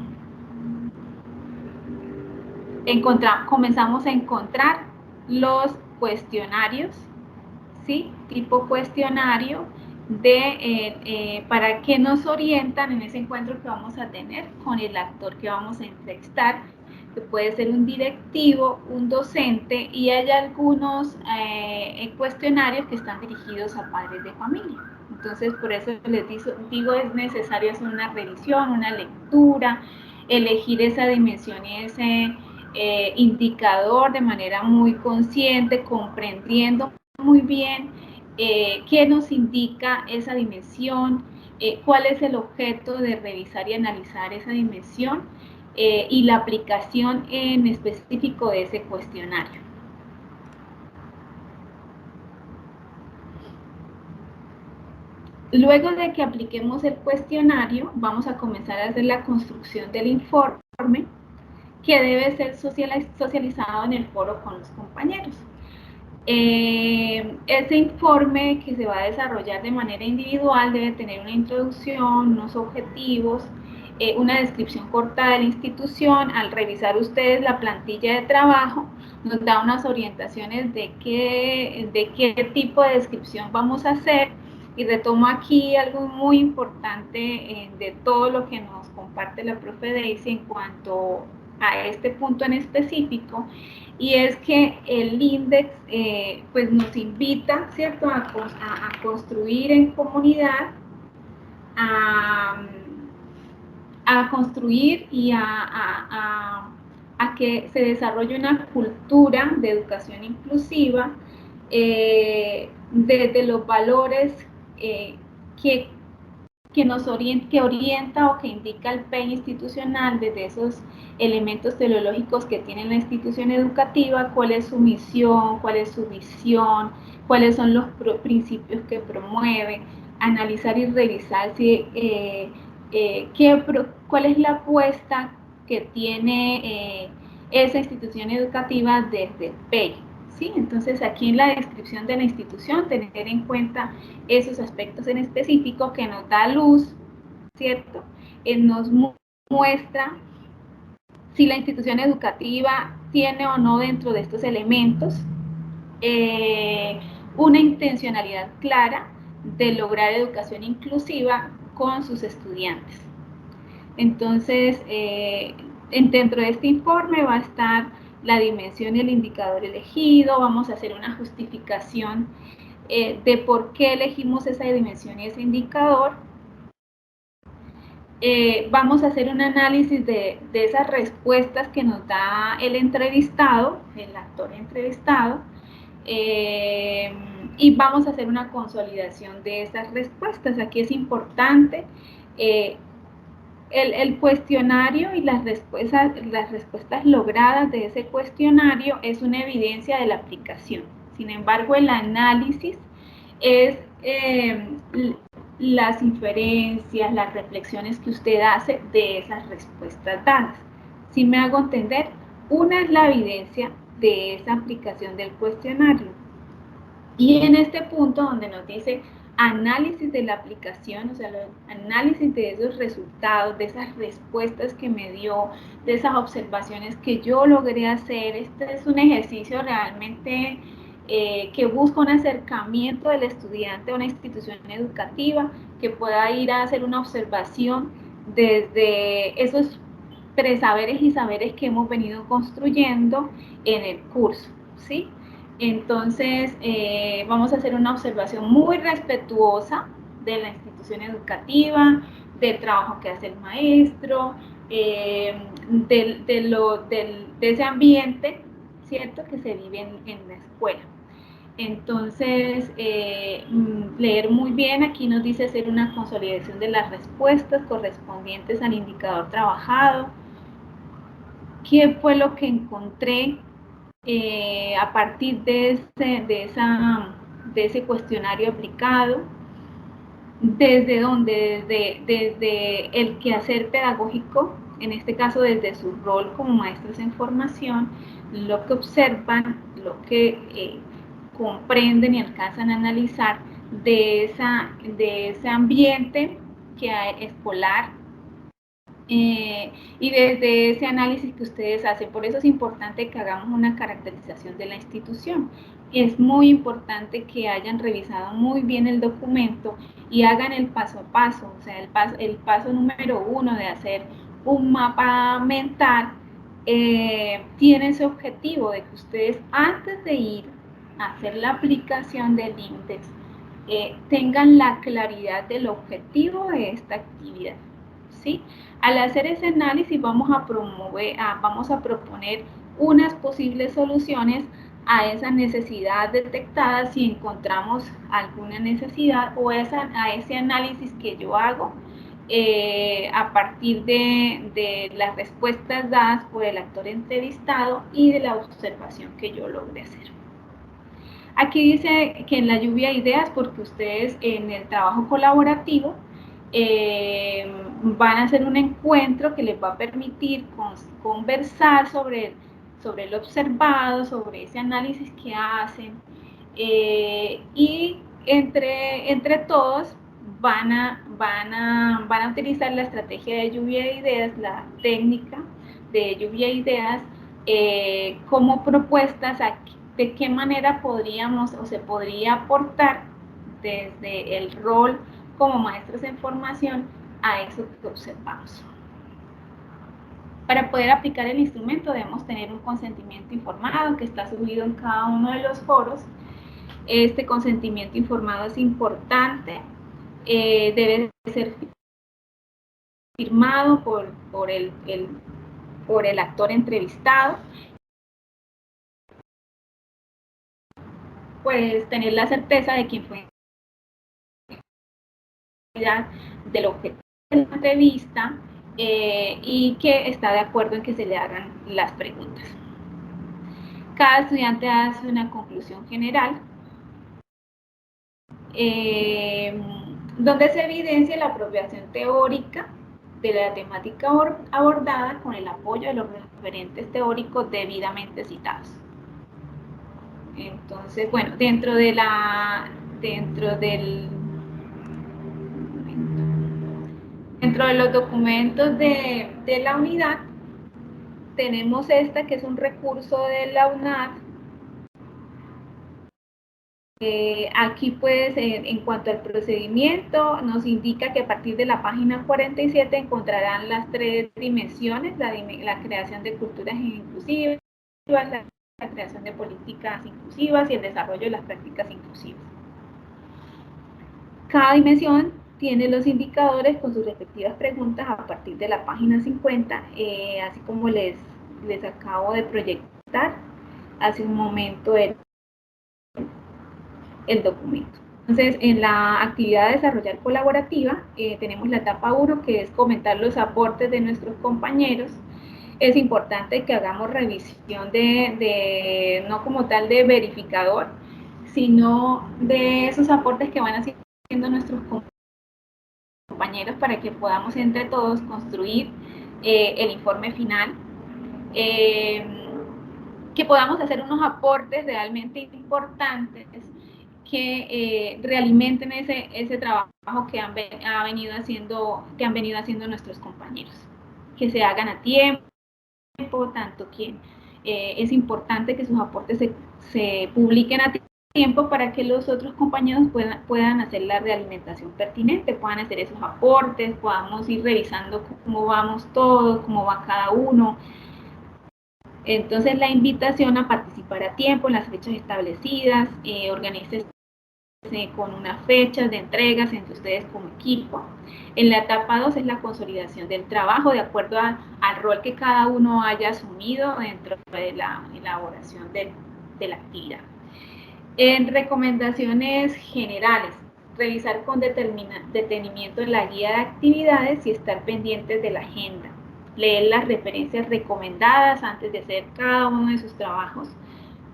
Speaker 2: comenzamos a encontrar los cuestionarios, ¿sí? Tipo cuestionario para que nos orientan en ese encuentro que vamos a tener con el actor que vamos a entrevistar, que puede ser un directivo, un docente, y hay algunos cuestionarios que están dirigidos a padres de familia. Entonces, por eso les digo, es necesario hacer una revisión, una lectura, elegir esa dimensión y ese indicador de manera muy consciente, comprendiendo muy bien qué nos indica esa dimensión, cuál es el objeto de revisar y analizar esa dimensión, y la aplicación en específico de ese cuestionario. Luego de que apliquemos el cuestionario, vamos a comenzar a hacer la construcción del informe, que debe ser socializado en el foro con los compañeros. Ese informe, que se va a desarrollar de manera individual, debe tener una introducción, unos objetivos, una descripción corta de la institución. Al revisar ustedes la plantilla de trabajo, nos da unas orientaciones de qué tipo de descripción vamos a hacer, y retomo aquí algo muy importante de todo lo que nos comparte la profe Daisy en cuanto a este punto en específico, y es que el INDEX pues nos invita, ¿cierto?, a construir en comunidad, a construir y a que se desarrolle una cultura de educación inclusiva, desde los valores que orienta o que indica el PEI institucional, desde esos elementos teleológicos que tiene la institución educativa, cuál es su misión, cuál es su visión, cuáles son los principios que promueve, analizar y revisar cuál es la apuesta que tiene esa institución educativa desde el PEI. ¿Sí? Entonces, aquí en la descripción de la institución, tener en cuenta esos aspectos en específico que nos da luz, ¿cierto? Nos muestra si la institución educativa tiene o no dentro de estos elementos una intencionalidad clara de lograr educación inclusiva con sus estudiantes. Entonces, dentro de este informe va a estar la dimensión y el indicador elegido. Vamos a hacer una justificación de por qué elegimos esa dimensión y ese indicador. Vamos a hacer un análisis de esas respuestas que nos da el entrevistado, el actor entrevistado, y vamos a hacer una consolidación de esas respuestas. Aquí es importante el cuestionario y las respuestas logradas de ese cuestionario es una evidencia de la aplicación. Sin embargo, el análisis es las inferencias, las reflexiones que usted hace de esas respuestas dadas. Si me hago entender, una es la evidencia de esa aplicación del cuestionario. Y en este punto donde nos dice análisis de la aplicación, o sea, análisis de esos resultados, de esas respuestas que me dio, de esas observaciones que yo logré hacer, este es un ejercicio realmente que busca un acercamiento del estudiante a una institución educativa, que pueda ir a hacer una observación desde esos presaberes y saberes que hemos venido construyendo en el curso, ¿sí? Entonces, vamos a hacer una observación muy respetuosa de la institución educativa, del trabajo que hace el maestro, de ese ambiente, ¿cierto?, que se vive en la escuela. Entonces, leer muy bien, aquí nos dice hacer una consolidación de las respuestas correspondientes al indicador trabajado. ¿Qué fue lo que encontré a partir de ese cuestionario aplicado? ¿Desde dónde? Desde el quehacer pedagógico, en este caso desde su rol como maestros en formación, lo que observan, lo que comprenden y alcanzan a analizar de ese ambiente que hay escolar, y desde ese análisis que ustedes hacen. Por eso es importante que hagamos una caracterización de la institución. Es muy importante que hayan revisado muy bien el documento y hagan el paso a paso, o sea, el paso número 1 de hacer un mapa mental. Tiene ese objetivo de que ustedes, antes de ir a hacer la aplicación del índice, tengan la claridad del objetivo de esta actividad, ¿sí? Al hacer ese análisis vamos a proponer unas posibles soluciones a esa necesidad detectada, si encontramos alguna necesidad, o a ese análisis que yo hago a partir de las respuestas dadas por el actor entrevistado y de la observación que yo logré hacer. Aquí dice que en la lluvia de ideas, porque ustedes en el trabajo colaborativo van a hacer un encuentro que les va a permitir conversar sobre lo observado, sobre ese análisis que hacen, y entre todos van a utilizar la estrategia de lluvia de ideas, la técnica de lluvia de ideas, como propuestas de qué manera podríamos o se podría aportar desde el rol como maestros en formación a eso que observamos. Para poder aplicar el instrumento debemos tener un consentimiento informado que está subido en cada uno de los foros. Este consentimiento informado es importante, debe ser firmado por el actor entrevistado. Pues tener la certeza de quién fue del objetivo de la entrevista, y que está de acuerdo en que se le hagan las preguntas. Cada estudiante hace una conclusión general, donde se evidencia la apropiación teórica de la temática abordada con el apoyo de los referentes teóricos debidamente citados. Entonces, bueno, dentro de los documentos de la unidad, tenemos esta que es un recurso de la UNAD. Aquí pues, en cuanto al procedimiento, nos indica que a partir de la página 47 encontrarán las 3 dimensiones: la creación de culturas inclusivas, la creación de políticas inclusivas y el desarrollo de las prácticas inclusivas. Cada dimensión tiene los indicadores con sus respectivas preguntas a partir de la página 50, así como les acabo de proyectar hace un momento el documento. Entonces, en la actividad de desarrollar colaborativa, tenemos la etapa 1, que es comentar los aportes de nuestros compañeros. Es importante que hagamos revisión no como tal de verificador, sino de esos aportes que van haciendo nuestros compañeros para que podamos entre todos construir el informe final. Que podamos hacer unos aportes realmente importantes que realimenten ese trabajo que han venido haciendo nuestros compañeros, que se hagan a tiempo, tanto que es importante que sus aportes se publiquen a tiempo para que los otros compañeros puedan hacer la realimentación pertinente, puedan hacer esos aportes, podamos ir revisando cómo vamos todos, cómo va cada uno. Entonces, la invitación a participar a tiempo en las fechas establecidas, organícese con unas fechas de entregas entre ustedes como equipo. En la etapa 2 es la consolidación del trabajo de acuerdo al rol que cada uno haya asumido dentro de la elaboración de la actividad. En recomendaciones generales, revisar con detenimiento la guía de actividades y estar pendientes de la agenda. Leer las referencias recomendadas antes de hacer cada uno de sus trabajos.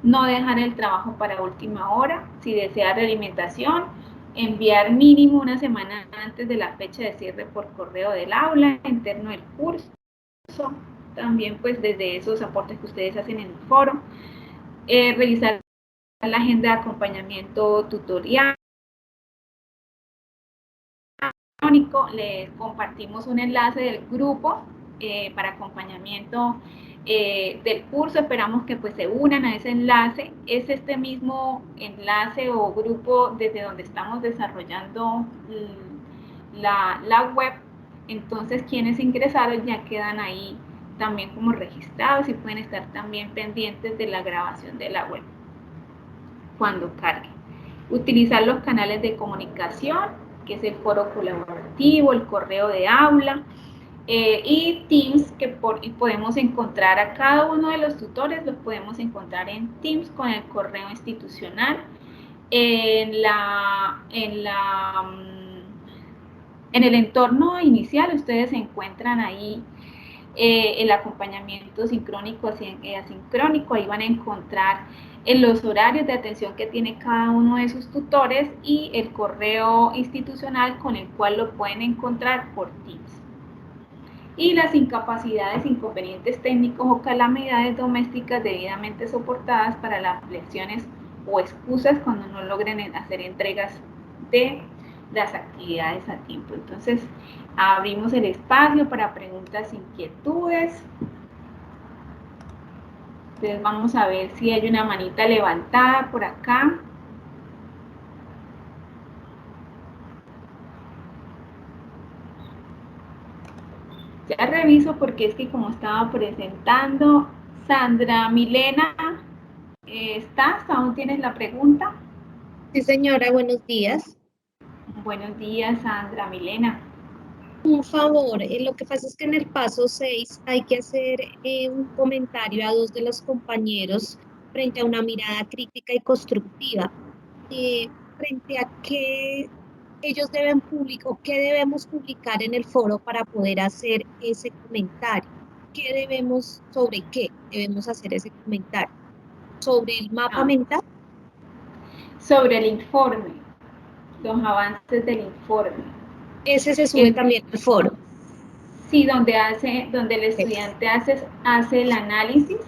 Speaker 2: No dejar el trabajo para última hora. Si desea realimentación, enviar mínimo una semana antes de la fecha de cierre por correo del aula interno del curso. También pues desde esos aportes que ustedes hacen en el foro. Revisar la agenda de acompañamiento tutorial. Les compartimos un enlace del grupo para acompañamiento del curso. Esperamos que pues se unan a ese enlace. Es este mismo enlace o grupo desde donde estamos desarrollando la web. Entonces, quienes ingresaron ya quedan ahí también como registrados y pueden estar también pendientes de la grabación de la web cuando cargue. Utilizar los canales de comunicación, que es el foro colaborativo, el correo de aula y Teams, que podemos encontrar a cada uno de los tutores, los podemos encontrar en Teams con el correo institucional. En el entorno inicial ustedes encuentran ahí el acompañamiento sincrónico y asincrónico. Ahí van a encontrar en los horarios de atención que tiene cada uno de sus tutores y el correo institucional con el cual lo pueden encontrar por Teams. Y las incapacidades, inconvenientes técnicos o calamidades domésticas debidamente soportadas para las lecciones o excusas cuando no logren hacer entregas de las actividades a tiempo. Entonces, abrimos el espacio para preguntas, inquietudes. Entonces, vamos a ver si hay una manita levantada por acá. Ya reviso porque es que como estaba presentando, Sandra Milena, ¿estás? ¿Aún tienes la pregunta?
Speaker 4: Sí, señora, buenos días.
Speaker 2: Buenos días, Sandra Milena.
Speaker 4: Un favor, lo que pasa es que en el paso 6 hay que hacer un comentario a dos de los compañeros frente a una mirada crítica y constructiva, frente a qué ellos deben publicar o qué debemos publicar en el foro para poder hacer ese comentario. ¿Sobre qué debemos hacer ese comentario? ¿Sobre el mapa mental?
Speaker 2: Sobre el informe, los avances del informe.
Speaker 4: Ese se sube también al foro.
Speaker 2: Sí, donde el estudiante hace el análisis.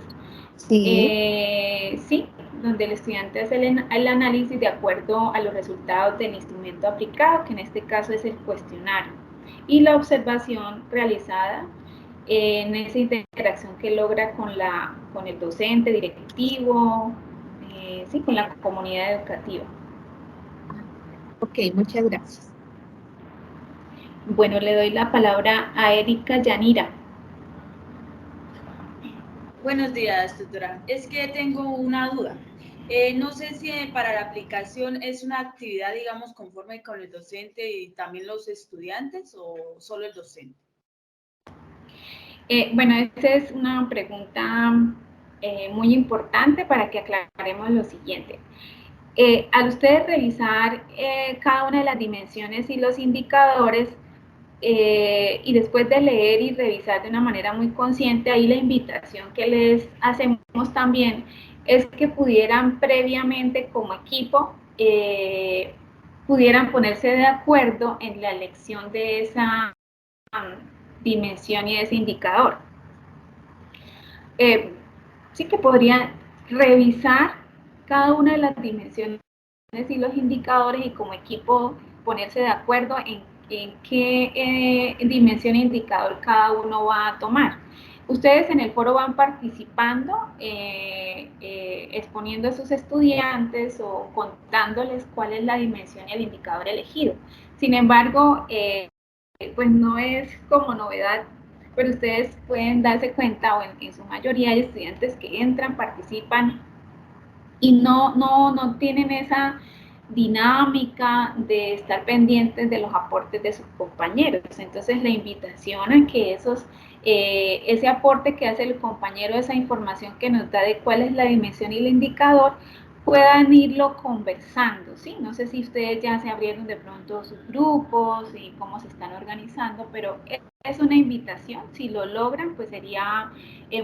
Speaker 4: Sí.
Speaker 2: Sí, donde el estudiante hace el análisis de acuerdo a los resultados del instrumento aplicado, que en este caso es el cuestionario, y la observación realizada en esa interacción que logra con el docente, directivo, sí, con la comunidad educativa.
Speaker 4: Ok, muchas gracias.
Speaker 2: Bueno, le doy la palabra a Erika Yanira.
Speaker 5: Buenos días, tutora. Es que tengo una duda. No sé si para la aplicación es una actividad, digamos, conforme con el docente y también los estudiantes o solo el docente.
Speaker 2: Bueno, esa es una pregunta muy importante para que aclaremos lo siguiente. Al ustedes revisar cada una de las dimensiones y los indicadores, y después de leer y revisar de una manera muy consciente, ahí la invitación que les hacemos también es que pudieran previamente como equipo, pudieran ponerse de acuerdo en la elección de esa dimensión y de ese indicador. Sí que podrían revisar cada una de las dimensiones y los indicadores y como equipo ponerse de acuerdo en qué dimensión e indicador cada uno va a tomar. Ustedes en el foro van participando, exponiendo a sus estudiantes o contándoles cuál es la dimensión y el indicador elegido. Sin embargo, pues no es como novedad, pero ustedes pueden darse cuenta, o en su mayoría hay estudiantes que entran, participan y no tienen esa dinámica de estar pendientes de los aportes de sus compañeros. Entonces la invitación a que ese aporte que hace el compañero, esa información que nos da de cuál es la dimensión y el indicador, puedan irlo conversando, ¿sí? No sé si ustedes ya se abrieron de pronto sus grupos y cómo se están organizando, pero es una invitación, si lo logran, pues sería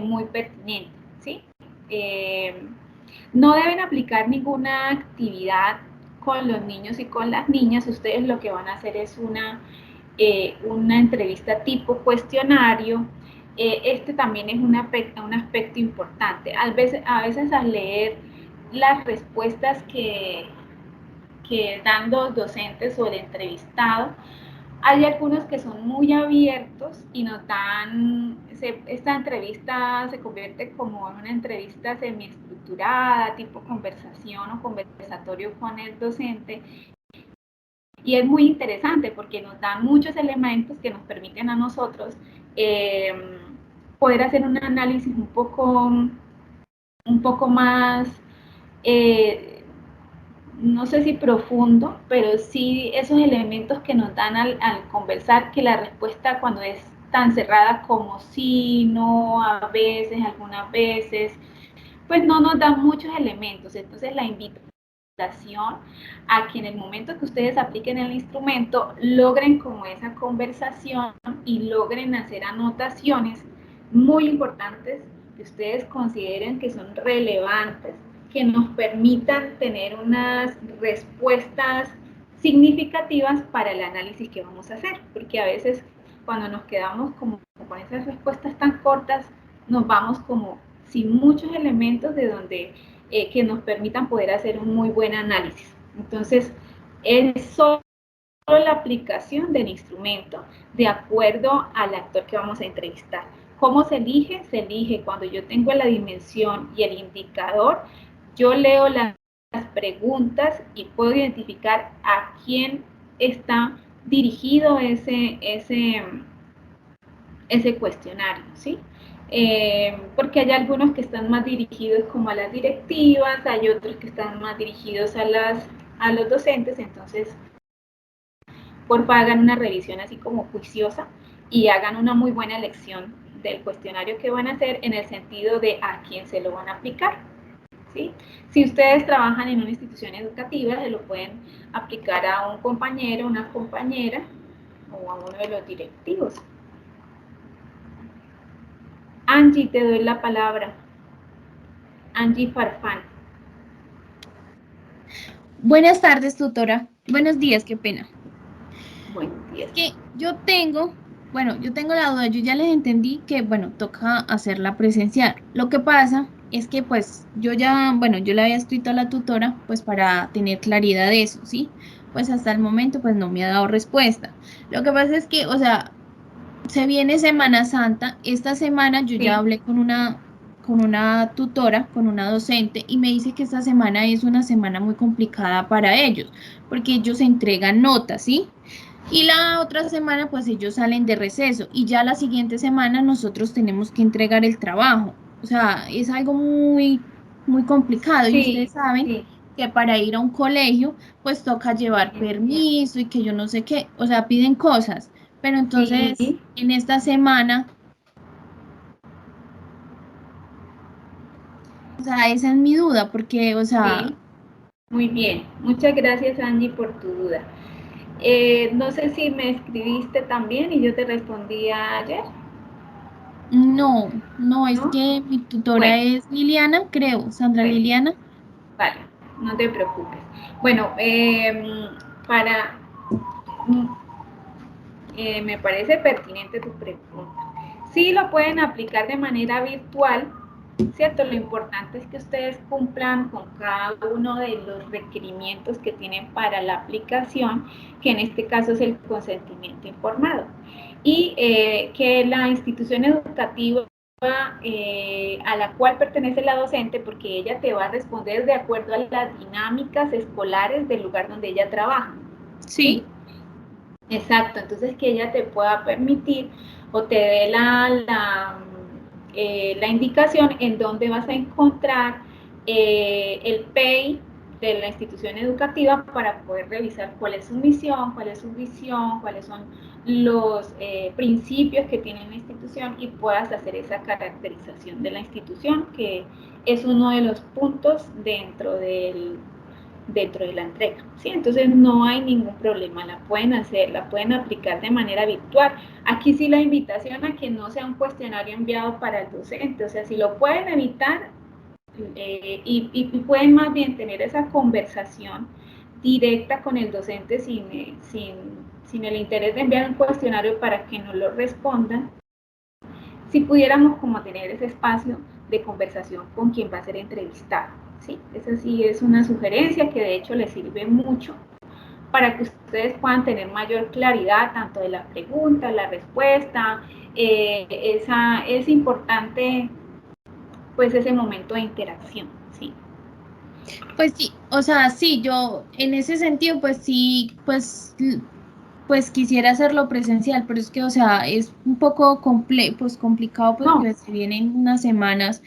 Speaker 2: muy pertinente, ¿sí? No deben aplicar ninguna actividad con los niños y con las niñas. Ustedes lo que van a hacer es una entrevista tipo cuestionario. Este también es un aspecto importante. A veces al leer las respuestas que dan los docentes o el entrevistado, hay algunos que son muy abiertos y nos dan, esta entrevista se convierte como en una entrevista semiestructurada, tipo conversación o conversatorio con el docente, y es muy interesante porque nos dan muchos elementos que nos permiten a nosotros poder hacer un análisis un poco más no sé si profundo, pero sí esos elementos que nos dan al conversar, que la respuesta cuando es tan cerrada como sí, no, a veces, algunas veces, pues no nos dan muchos elementos. Entonces la invitación a que en el momento que ustedes apliquen el instrumento, logren como esa conversación y logren hacer anotaciones muy importantes que ustedes consideren que son relevantes, que nos permitan tener unas respuestas significativas para el análisis que vamos a hacer, porque a veces cuando nos quedamos como con esas respuestas tan cortas, nos vamos como sin muchos elementos de donde que nos permitan poder hacer un muy buen análisis. Entonces, es solo la aplicación del instrumento de acuerdo al actor que vamos a entrevistar. ¿Cómo se elige? Se elige cuando yo tengo la dimensión y el indicador, yo leo las preguntas y puedo identificar a quién está dirigido ese cuestionario, ¿sí? Porque hay algunos que están más dirigidos como a las directivas, hay otros que están más dirigidos a los docentes, entonces porfa hagan una revisión así como juiciosa y hagan una muy buena elección del cuestionario que van a hacer en el sentido de a quién se lo van a aplicar, ¿sí? Si ustedes trabajan en una institución educativa, se lo pueden aplicar a un compañero, una compañera o a uno de los directivos. Angie, te doy la palabra. Angie Farfán.
Speaker 6: Buenas tardes, tutora. Buenos días, qué pena.
Speaker 2: Buenos días.
Speaker 6: Es que yo tengo la duda, yo ya les entendí que, bueno, toca hacerla presencial. Lo que pasa es que, pues, yo le había escrito a la tutora, pues, para tener claridad de eso, ¿sí? Pues hasta el momento, pues, no me ha dado respuesta. Lo que pasa es que, o sea, se viene Semana Santa. Esta semana yo ya hablé con una tutora, con una docente, y me dice que esta semana es una semana muy complicada para ellos, porque ellos entregan notas, ¿sí? Y la otra semana, pues ellos salen de receso, y ya la siguiente semana nosotros tenemos que entregar el trabajo. O sea, es algo muy, muy complicado, y
Speaker 2: Sí,
Speaker 6: ustedes saben
Speaker 2: sí,
Speaker 6: que para ir a un colegio, pues toca llevar
Speaker 2: entiendo.
Speaker 6: permiso y que yo no sé qué, o sea, piden cosas. Pero entonces,
Speaker 2: Sí,
Speaker 6: en esta semana, o sea, esa es mi duda, porque, o sea,
Speaker 2: sí. Muy bien, muchas gracias Angie por tu duda. No sé si me escribiste también y yo te respondí ayer,
Speaker 6: No, no, es
Speaker 2: ¿no?
Speaker 6: que mi tutora
Speaker 2: Bueno,
Speaker 6: es Liliana, creo, Sandra
Speaker 2: bueno,
Speaker 6: Liliana.
Speaker 2: vale, no te preocupes. Bueno, para, me parece pertinente tu pregunta. Sí lo pueden aplicar de manera virtual, ¿cierto? Lo importante es que ustedes cumplan con cada uno de los requerimientos que tienen para la aplicación, que en este caso es el consentimiento informado. Y que la institución educativa a la cual pertenece la docente, porque ella te va a responder de acuerdo a las dinámicas escolares del lugar donde ella trabaja.
Speaker 6: Sí.
Speaker 2: Exacto, entonces que ella te pueda permitir o te dé la indicación en dónde vas a encontrar el PEI de la institución educativa para poder revisar cuál es su misión, cuál es su visión, cuáles son los principios que tiene la institución y puedas hacer esa caracterización de la institución, que es uno de los puntos dentro de la entrega, ¿sí? Entonces no hay ningún problema, la pueden hacer, la pueden aplicar de manera virtual. Aquí sí la invitación a que no sea un cuestionario enviado para el docente, o sea, si lo pueden evitar y pueden más bien tener esa conversación directa con el docente sin el interés de enviar un cuestionario para que no lo respondan, si pudiéramos como tener ese espacio de conversación con quien va a ser entrevistado. ¿Sí? Esa sí es una sugerencia que de hecho les sirve mucho para que ustedes puedan tener mayor claridad tanto de la pregunta, la respuesta. Es importante pues ese momento de interacción. ¿Sí?
Speaker 6: Pues sí, o sea, sí, yo en ese sentido, pues sí, pues quisiera hacerlo presencial, pero es que, o sea, es un poco pues complicado, pues
Speaker 2: No,
Speaker 6: que se vienen unas semanas.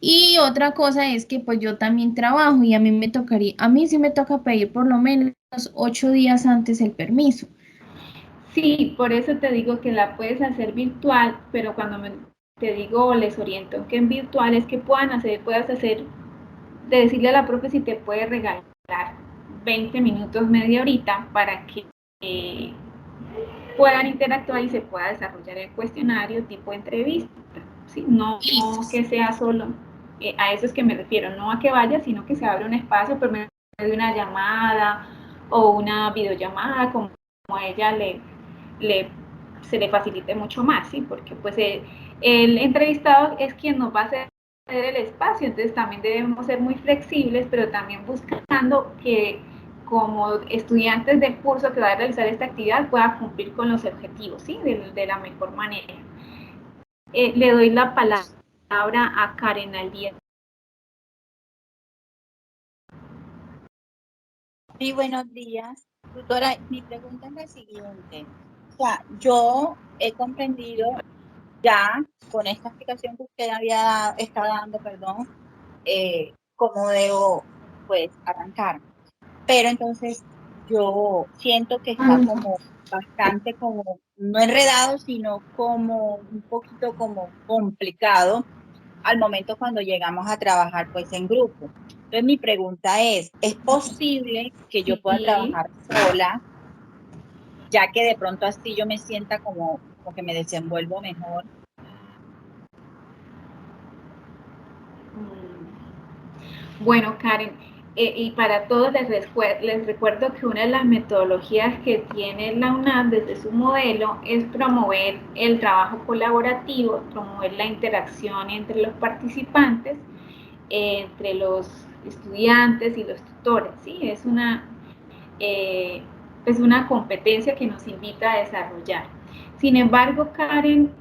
Speaker 6: Y otra cosa es que pues yo también trabajo y a mí me tocaría, a mí sí me toca pedir por lo menos 8 días antes el permiso.
Speaker 2: sí, por eso te digo que la puedes hacer virtual, pero te digo, les oriento que en virtual es que puedas hacer de decirle a la profe si te puede regalar 20 minutos, media horita para que eh, puedan interactuar y se pueda desarrollar el cuestionario tipo entrevista. ¿Sí? No
Speaker 6: Listo.
Speaker 2: que sea solo, a eso es que me refiero, no a que vaya, sino que se abra un espacio por medio de una llamada o una videollamada, como a ella le, se le facilite mucho más, ¿sí? Porque pues el entrevistado es quien nos va a hacer el espacio, entonces también debemos ser muy flexibles, pero también buscando que como estudiantes del curso que va a realizar esta actividad pueda cumplir con los objetivos, ¿sí? De la mejor manera. Le doy la palabra a Karen Aldía.
Speaker 7: Sí, buenos días. Tutora, mi pregunta es la siguiente. O sea, yo he comprendido ya con esta explicación que usted estado dando, perdón, cómo debo, pues, arrancar. Pero entonces yo siento que está como bastante como, no enredado, sino como un poquito como complicado al momento cuando llegamos a trabajar pues en grupo. Entonces mi pregunta ¿es posible que yo pueda
Speaker 2: Sí.
Speaker 7: trabajar sola, ya que de pronto así yo me sienta como que me desenvuelvo mejor?
Speaker 2: Bueno, Karen, y para todos les recuerdo que una de las metodologías que tiene la UNAM desde su modelo es promover el trabajo colaborativo, promover la interacción entre los participantes, entre los estudiantes y los tutores. ¿Sí? Es una competencia que nos invita a desarrollar. Sin embargo, Karen,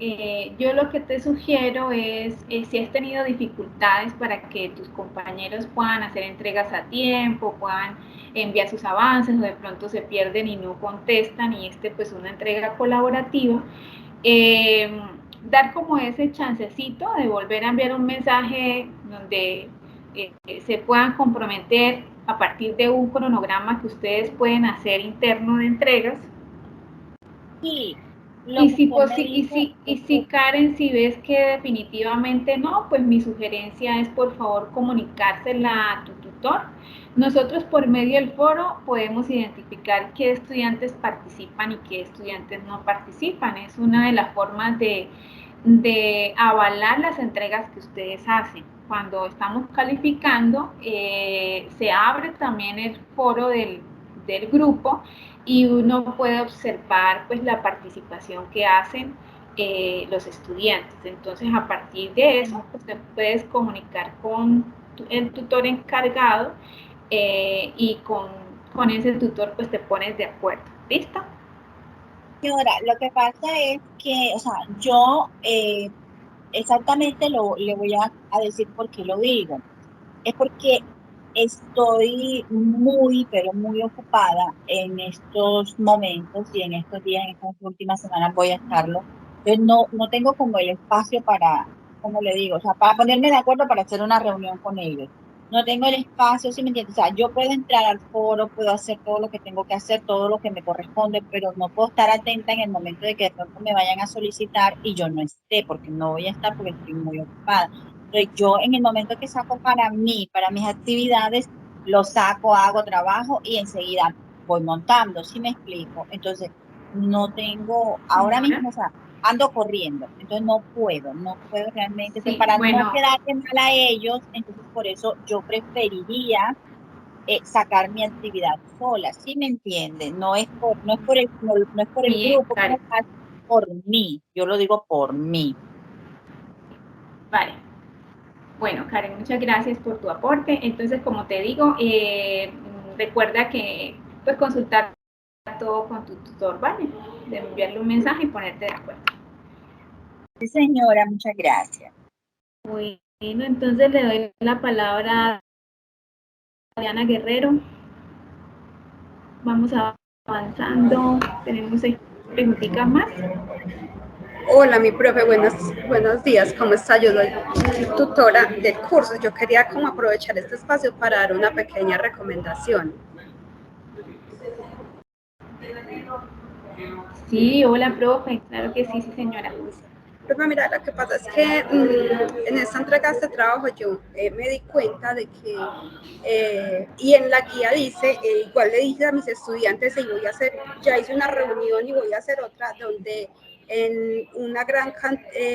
Speaker 2: yo lo que te sugiero es, si has tenido dificultades para que tus compañeros puedan hacer entregas a tiempo, puedan enviar sus avances o de pronto se pierden y no contestan y pues una entrega colaborativa, eh, dar como ese chancecito de volver a enviar un mensaje donde se puedan comprometer a partir de un cronograma que ustedes pueden hacer interno de entregas.
Speaker 7: Sí, lo
Speaker 2: Y
Speaker 7: que
Speaker 2: si,
Speaker 7: usted me dice
Speaker 2: y si Karen, si ves que definitivamente no, pues mi sugerencia es por favor comunicársela a tu tutor. Nosotros por medio del foro podemos identificar qué estudiantes participan y qué estudiantes no participan. Es una de las formas de avalar las entregas que ustedes hacen. Cuando estamos calificando, se abre también el foro del grupo y uno puede observar pues la participación que hacen los estudiantes. Entonces, a partir de eso, pues te puedes comunicar con el tutor encargado y con ese tutor pues te pones de acuerdo. ¿Listo?
Speaker 7: Señora, lo que pasa es que, o sea, yo exactamente le voy a decir por qué lo digo. Es porque estoy muy, pero muy ocupada en estos momentos y en estos días, en estas últimas semanas voy a estarlo. Entonces no tengo como el espacio para, como le digo, o sea, para ponerme de acuerdo para hacer una reunión con ellos. No tengo el espacio, ¿sí me entiendes? O sea, yo puedo entrar al foro, puedo hacer todo lo que tengo que hacer, todo lo que me corresponde, pero no puedo estar atenta en el momento de que de pronto me vayan a solicitar y yo no esté, porque no voy a estar porque estoy muy ocupada. Entonces, yo en el momento que saco para mí, para mis actividades, lo saco, hago trabajo y enseguida voy montando, ¿sí me explico? Entonces, no tengo, ahora
Speaker 2: Señora.
Speaker 7: mismo, o sea, ando corriendo, entonces no puedo realmente, entonces,
Speaker 2: Sí,
Speaker 7: para no
Speaker 2: bueno,
Speaker 7: quedarle mal a ellos, entonces por eso yo preferiría sacar mi actividad sola, ¿sí me entiende? No es por el
Speaker 2: bien,
Speaker 7: grupo,
Speaker 2: Karen.
Speaker 7: como tal, por mí, yo lo digo por mí.
Speaker 2: Vale. Bueno, Karen, muchas gracias por tu aporte. Entonces, como te digo, recuerda que puedes consultar todo con tu tutor, ¿vale? De enviarle un mensaje y ponerte de acuerdo.
Speaker 7: Sí, señora, muchas gracias.
Speaker 2: Bueno, entonces le doy la palabra a Diana Guerrero. Vamos avanzando. Tenemos 6 preguntitas más.
Speaker 8: Hola, mi profe, buenos días, ¿cómo está? Yo soy tutora del curso. Yo quería como aprovechar este espacio para dar una pequeña recomendación.
Speaker 2: Sí, hola, profe. Claro que sí, sí, señora.
Speaker 8: Profe, mira, lo que pasa es que en esta entrega de este trabajo yo me di cuenta de que, y en la guía dice, igual le dije a mis estudiantes, y voy a hacer, ya hice una reunión y voy a hacer otra, donde en una gran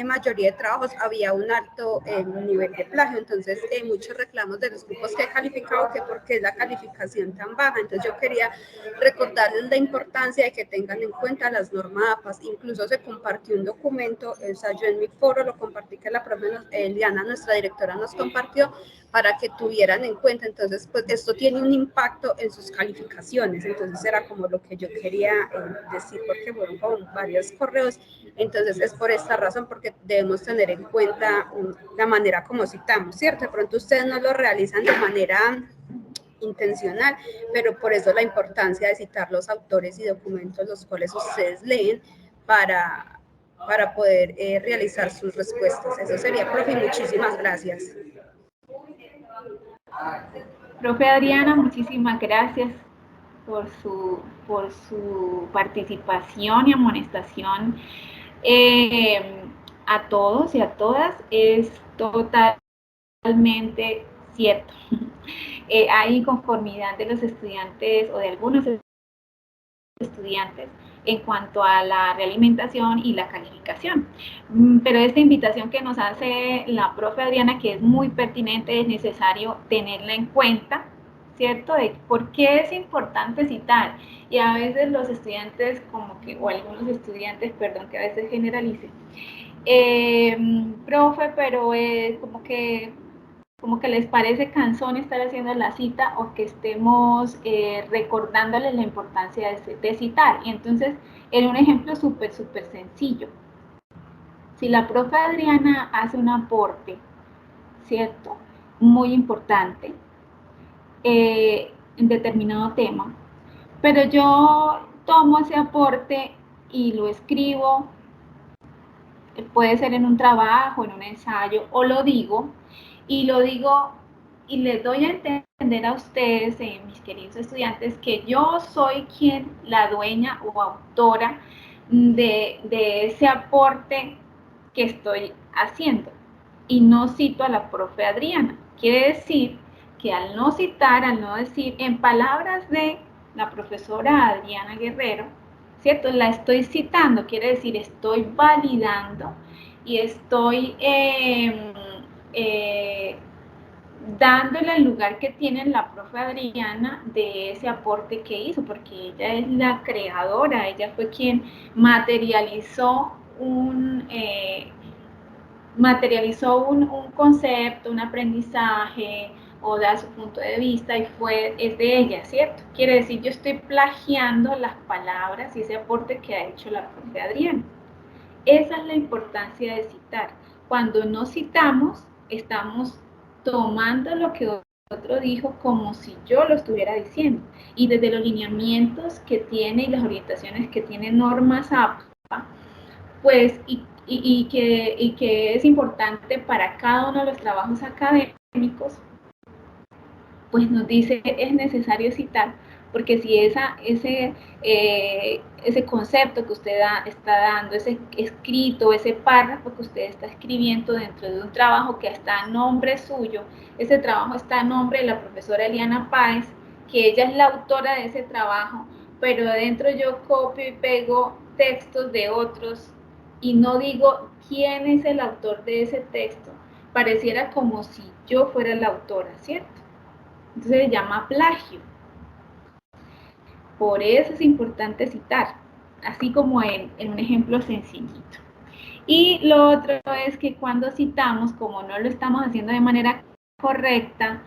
Speaker 8: mayoría de trabajos había un alto nivel de plagio, entonces muchos reclamos de los grupos que he calificado que por qué es la calificación tan baja, entonces yo quería recordarles la importancia de que tengan en cuenta las normas APAS, incluso se compartió un documento, o sea, yo en mi foro lo compartí que la profe Eliana, nuestra directora, nos compartió para que tuvieran en cuenta, entonces pues esto tiene un impacto en sus calificaciones, entonces era como lo que yo quería decir, porque fueron como varios correos, entonces es por esta razón, porque debemos tener en cuenta la manera como citamos, ¿cierto? De pronto ustedes no lo realizan de manera intencional, pero por eso la importancia de citar los autores y documentos los cuales ustedes leen para poder realizar sus respuestas. Eso sería, profe, muchísimas gracias.
Speaker 2: Profe Adriana, muchísimas gracias por su participación y amonestación a todos y a todas. Es totalmente cierto. Hay inconformidad de los estudiantes o de algunos estudiantes en cuanto a la realimentación y la calificación. Pero esta invitación que nos hace la profe Adriana, que es muy pertinente, es necesario tenerla en cuenta, ¿cierto? De por qué es importante citar. Y a veces los estudiantes, como que, o algunos estudiantes, perdón, que a veces generalice, profe, pero como que les parece cansón estar haciendo la cita o que estemos recordándoles la importancia de citar. Y entonces, en un ejemplo súper sencillo, si la profe Adriana hace un aporte, ¿cierto? Muy importante en determinado tema, pero yo tomo ese aporte y lo escribo, puede ser en un trabajo, en un ensayo, o lo digo y les doy a entender a ustedes, mis queridos estudiantes, que yo soy la dueña o autora de ese aporte que estoy haciendo y no cito a la profe Adriana. Quiere decir que al no citar, al no decir en palabras de la profesora Adriana Guerrero, ¿cierto? La estoy citando, quiere decir estoy validando y estoy dándole el lugar que tiene la profe Adriana de ese aporte que hizo, porque ella es la creadora, ella fue quien materializó un concepto, un aprendizaje o da su punto de vista y es de ella, ¿cierto? Quiere decir, yo estoy plagiando las palabras y ese aporte que ha hecho la profe Adriana. Esa es la importancia de citar. Cuando no citamos, estamos tomando lo que otro dijo como si yo lo estuviera diciendo. Y desde los lineamientos que tiene y las orientaciones que tiene Normas APA, pues, y que es importante para cada uno de los trabajos académicos, pues nos dice es necesario citar, porque si ese concepto que usted está dando, ese escrito, ese párrafo que usted está escribiendo dentro de un trabajo que está a nombre suyo, ese trabajo está a nombre de la profesora Eliana Páez, que ella es la autora de ese trabajo, pero adentro yo copio y pego textos de otros y no digo quién es el autor de ese texto, pareciera como si yo fuera la autora, ¿cierto? Entonces se llama plagio. Por eso es importante citar, así como en un ejemplo sencillito. Y lo otro es que cuando citamos, como no lo estamos haciendo de manera correcta,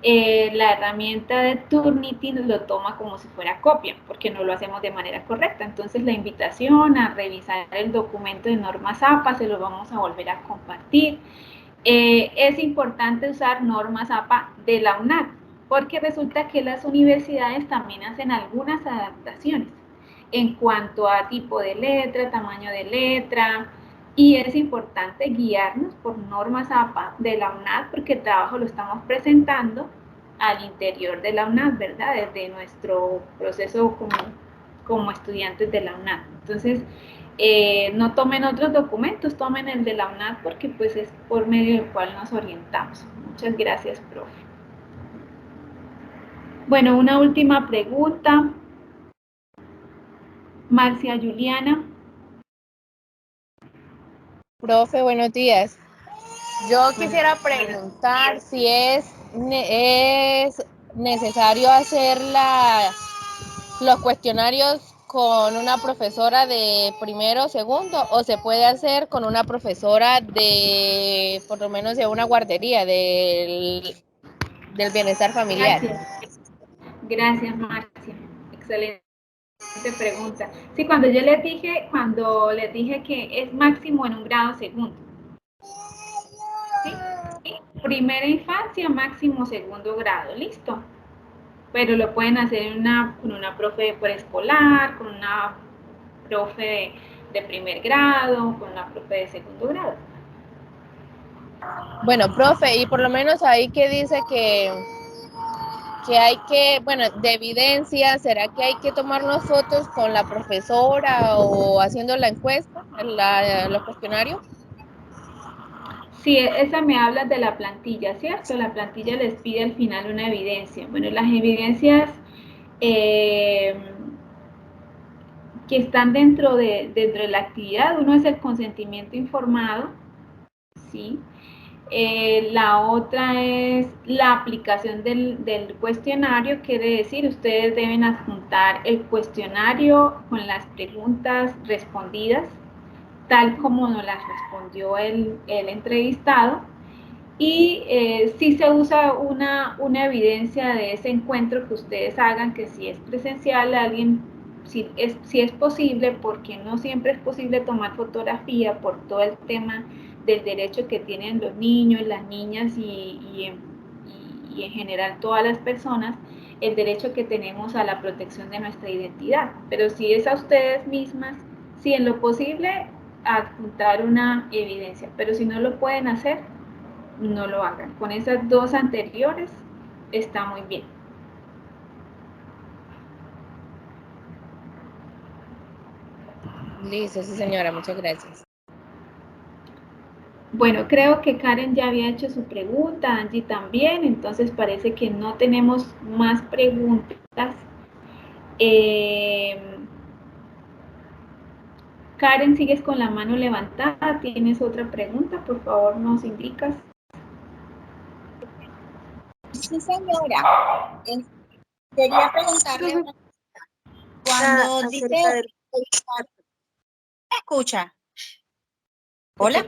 Speaker 2: la herramienta de Turnitin lo toma como si fuera copia, porque no lo hacemos de manera correcta. Entonces la invitación a revisar el documento de Normas APA, se lo vamos a volver a compartir. Es importante usar Normas APA de la UNAD, porque resulta que las universidades también hacen algunas adaptaciones en cuanto a tipo de letra, tamaño de letra, y es importante guiarnos por Normas APA de la UNAD porque el trabajo lo estamos presentando al interior de la UNAD, ¿verdad? Desde nuestro proceso como estudiantes de la UNAD. Entonces, no tomen otros documentos, tomen el de la UNAD porque pues es por medio del cual nos orientamos. Muchas gracias, profe. Bueno, una última pregunta. Marcia Juliana.
Speaker 9: Profe, buenos días. Yo quisiera preguntar si es necesario hacer los cuestionarios con una profesora de primero o segundo, o se puede hacer con una profesora de, por lo menos de una guardería del bienestar familiar.
Speaker 2: Gracias, Marcia. Excelente pregunta. Sí, cuando les dije que es máximo en un grado segundo. ¿Sí? Primera infancia, máximo segundo grado, listo. Pero lo pueden hacer con una profe preescolar, con una profe de primer grado, con una profe de segundo grado.
Speaker 9: Bueno, profe, y por lo menos ahí que dice que hay que, bueno, de evidencia, ¿será que hay que tomarnos fotos con la profesora o haciendo la encuesta, los cuestionarios?
Speaker 2: Sí, esa me habla de la plantilla, ¿cierto? La plantilla les pide al final una evidencia. Bueno, las evidencias que están dentro de la actividad, uno es el consentimiento informado, ¿sí? La otra es la aplicación del cuestionario, quiere decir, ustedes deben adjuntar el cuestionario con las preguntas respondidas, tal como nos las respondió el entrevistado, y si se usa una evidencia de ese encuentro que ustedes hagan, que si es presencial, si es posible, porque no siempre es posible tomar fotografía por todo el tema del derecho que tienen los niños, las niñas y en general todas las personas, el derecho que tenemos a la protección de nuestra identidad. Pero si es a ustedes mismas, si en lo posible, adjuntar una evidencia, pero si no lo pueden hacer, no lo hagan. Con esas dos anteriores está muy bien.
Speaker 9: Listo, sí señora, muchas gracias.
Speaker 2: Bueno, creo que Karen ya había hecho su pregunta, Angie también, entonces parece que no tenemos más preguntas. Karen, sigues con la mano levantada, ¿tienes otra pregunta? Por favor, nos indicas.
Speaker 7: Sí, señora. Quería preguntarle una cosa. Cuando dice, ¿me escucha? ¿Hola?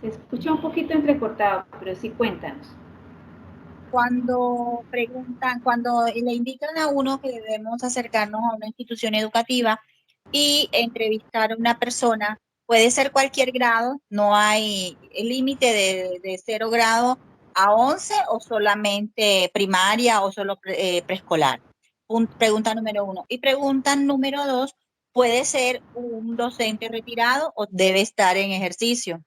Speaker 2: Se escucha un poquito entrecortado, pero sí cuéntanos.
Speaker 7: Cuando preguntan, cuando le indican a uno que debemos acercarnos a una institución educativa y entrevistar a una persona, puede ser cualquier grado, no hay límite de 0 grado a 11 o solamente primaria o solo preescolar. Pregunta número 1. Y pregunta número 2, ¿puede ser un docente retirado o debe estar en ejercicio?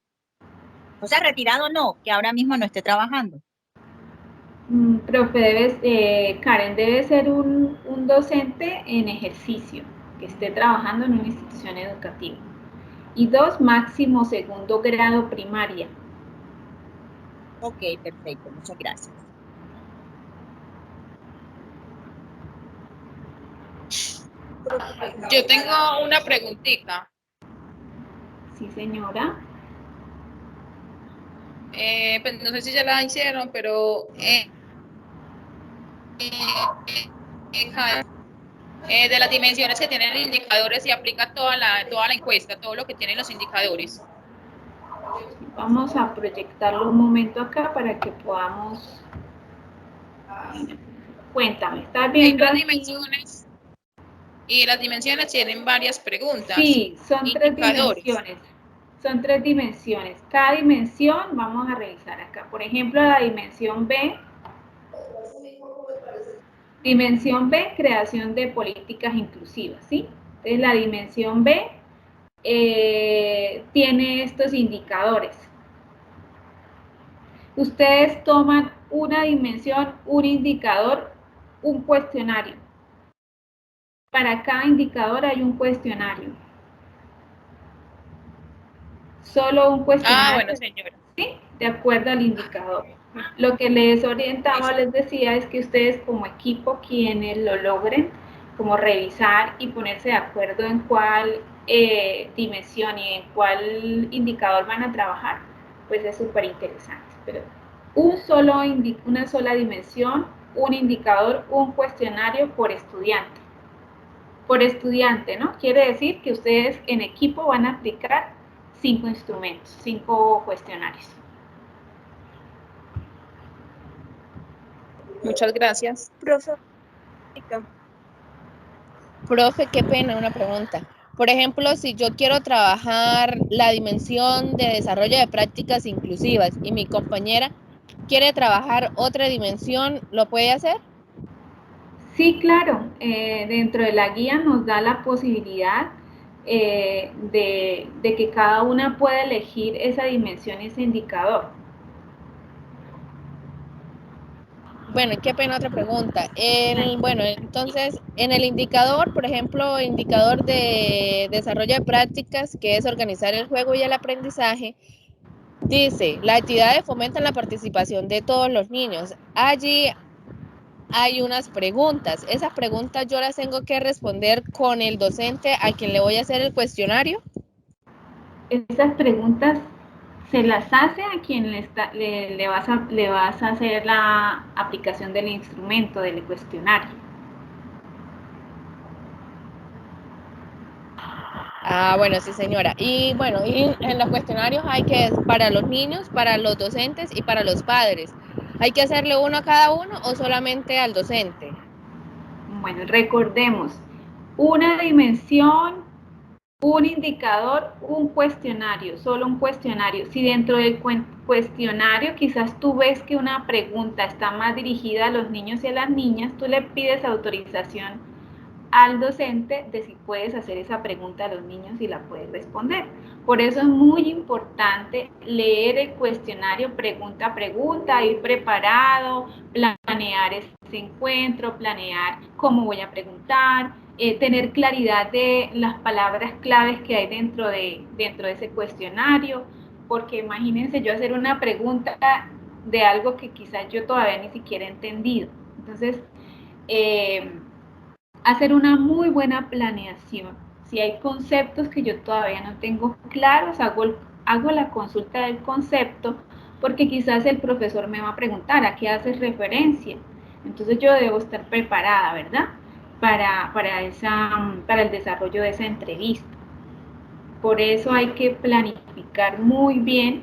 Speaker 7: O sea, retirado no, que ahora mismo no esté trabajando.
Speaker 2: Profe, Karen, debe ser un docente en ejercicio, que esté trabajando en una institución educativa. Y 2, máximo 2º grado primaria.
Speaker 7: Ok, perfecto, muchas gracias.
Speaker 10: Yo tengo una preguntita.
Speaker 2: Sí, señora.
Speaker 10: Pues no sé si ya la hicieron, pero de las dimensiones que tienen indicadores y aplica toda la encuesta, todo lo que tienen los indicadores.
Speaker 2: Vamos a proyectarlo un momento acá para que podamos... Cuéntame, ¿estás viendo?
Speaker 10: Hay unas dimensiones y las dimensiones tienen varias preguntas.
Speaker 2: Sí, son 3 dimensiones. Son 3 dimensiones. Cada dimensión vamos a revisar acá. Por ejemplo, la dimensión B. Dimensión B, creación de políticas inclusivas, ¿sí? Entonces, la dimensión B tiene estos indicadores. Ustedes toman una dimensión, un indicador, un cuestionario. Para cada indicador hay un cuestionario. Solo un cuestionario.
Speaker 10: Ah, bueno, señora.
Speaker 2: ¿Sí? De acuerdo al indicador. Lo que les orientaba, les decía, es que ustedes como equipo, quienes lo logren, como revisar y ponerse de acuerdo en cuál dimensión y en cuál indicador van a trabajar, pues es súper interesante. Pero una sola dimensión, un indicador, un cuestionario por estudiante. Por estudiante, ¿no? Quiere decir que ustedes en equipo van a aplicar 5 instrumentos, 5 cuestionarios.
Speaker 10: Muchas gracias.
Speaker 9: Profe, qué pena, una pregunta. Por ejemplo, si yo quiero trabajar la dimensión de desarrollo de prácticas inclusivas y mi compañera quiere trabajar otra dimensión, ¿lo puede hacer?
Speaker 2: Sí, claro. Dentro de la guía nos da la posibilidad de que cada una pueda elegir esa dimensión y ese indicador.
Speaker 9: Bueno, qué pena otra pregunta. Bueno, entonces, en el indicador, por ejemplo, indicador de desarrollo de prácticas, que es organizar el juego y el aprendizaje, dice, las actividades fomentan la participación de todos los niños. Allí hay unas preguntas. Esas preguntas yo las tengo que responder con el docente a quien le voy a hacer el cuestionario.
Speaker 2: Esas preguntas se las hace a quien le vas a hacer la aplicación del instrumento, del cuestionario.
Speaker 9: Ah, bueno, sí, señora. Y bueno, y en los cuestionarios hay que, para los niños, para los docentes y para los padres, ¿hay que hacerle uno a cada uno o solamente al docente?
Speaker 2: Bueno, recordemos, una dimensión, un indicador, un cuestionario, solo un cuestionario. Si dentro del cuestionario quizás tú ves que una pregunta está más dirigida a los niños y a las niñas, tú le pides autorización al docente de si puedes hacer esa pregunta a los niños y la puedes responder. Por eso es muy importante leer el cuestionario pregunta a pregunta, ir preparado, planear ese encuentro, planear cómo voy a preguntar, tener claridad de las palabras claves que hay dentro de ese cuestionario, porque imagínense yo hacer una pregunta de algo que quizás yo todavía ni siquiera he entendido. Entonces, hacer una muy buena planeación. Si hay conceptos que yo todavía no tengo claros, hago la consulta del concepto, porque quizás el profesor me va a preguntar a qué haces referencia. Entonces yo debo estar preparada, ¿verdad? Para el desarrollo de esa entrevista. Por eso hay que planificar muy bien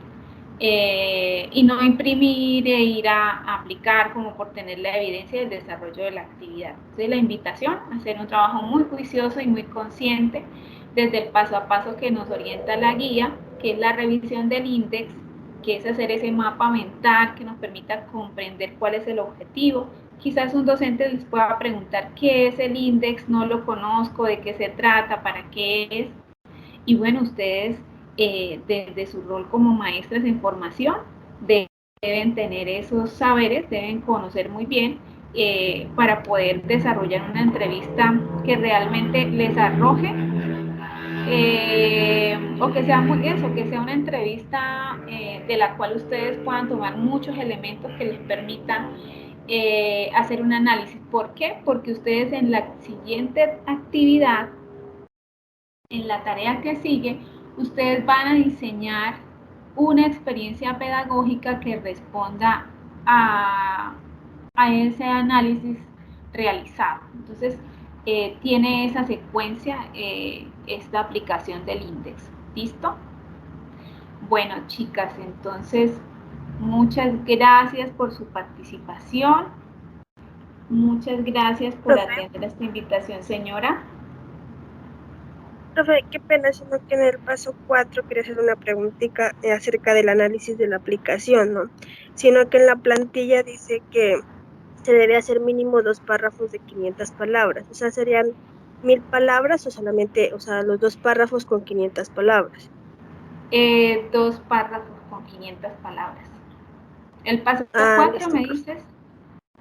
Speaker 2: y no imprimir e ir a aplicar como por tener la evidencia del desarrollo de la actividad. Entonces la invitación a hacer un trabajo muy juicioso y muy consciente desde el paso a paso que nos orienta la guía, que es la revisión del índice, que es hacer ese mapa mental que nos permita comprender cuál es el objetivo. Quizás un docente les pueda preguntar qué es el índice, no lo conozco, de qué se trata, para qué es. Y bueno, ustedes desde su rol como maestras en formación deben tener esos saberes, deben conocer muy bien para poder desarrollar una entrevista que realmente les arroje o que sea que sea una entrevista de la cual ustedes puedan tomar muchos elementos que les permitan hacer un análisis. ¿Por qué? Porque ustedes en la siguiente actividad, en la tarea que sigue, ustedes van a diseñar una experiencia pedagógica que responda a ese análisis realizado. Entonces, tiene esa secuencia esta aplicación del índice. ¿Listo? Bueno, chicas, entonces, muchas gracias por su participación. Muchas gracias por atender esta invitación, señora.
Speaker 11: Profe, qué pena, sino que en el paso 4 quería hacer una preguntita acerca del análisis de la aplicación, ¿no? Sino que en la plantilla dice que se debe hacer mínimo 2 párrafos de 500 palabras. O sea, ¿serían 1000 palabras o solamente, o sea, los 2 párrafos con 500 palabras?
Speaker 2: 2 párrafos con 500 palabras. ¿El paso 4 me dices?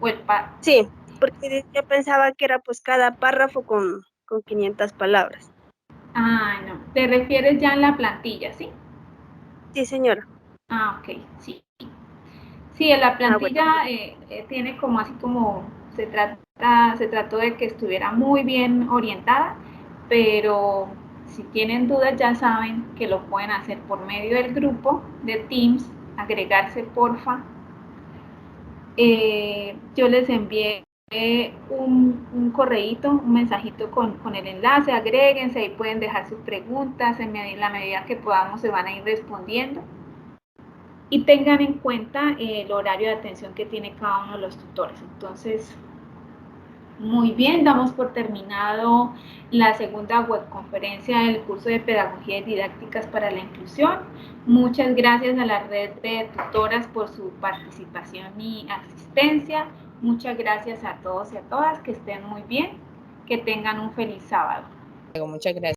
Speaker 2: ¿O el
Speaker 11: Sí, porque yo pensaba que era pues cada párrafo con 500 palabras.
Speaker 2: Ah, no. ¿Te refieres ya en la plantilla, sí?
Speaker 11: Sí, señora.
Speaker 2: Ah, ok, sí. Sí, en la plantilla tiene como así como se trató de que estuviera muy bien orientada, pero si tienen dudas ya saben que lo pueden hacer por medio del grupo de Teams, agregarse porfa. Yo les envié un correíto, un mensajito con el enlace, agréguense, ahí pueden dejar sus preguntas, en la medida que podamos se van a ir respondiendo. Y tengan en cuenta el horario de atención que tiene cada uno de los tutores. Entonces, muy bien, damos por terminado la segunda webconferencia del curso de Pedagogía y Didácticas para la Inclusión. Muchas gracias a la red de tutoras por su participación y asistencia. Muchas gracias a todos y a todas, que estén muy bien, que tengan un feliz sábado.
Speaker 9: Muchas gracias.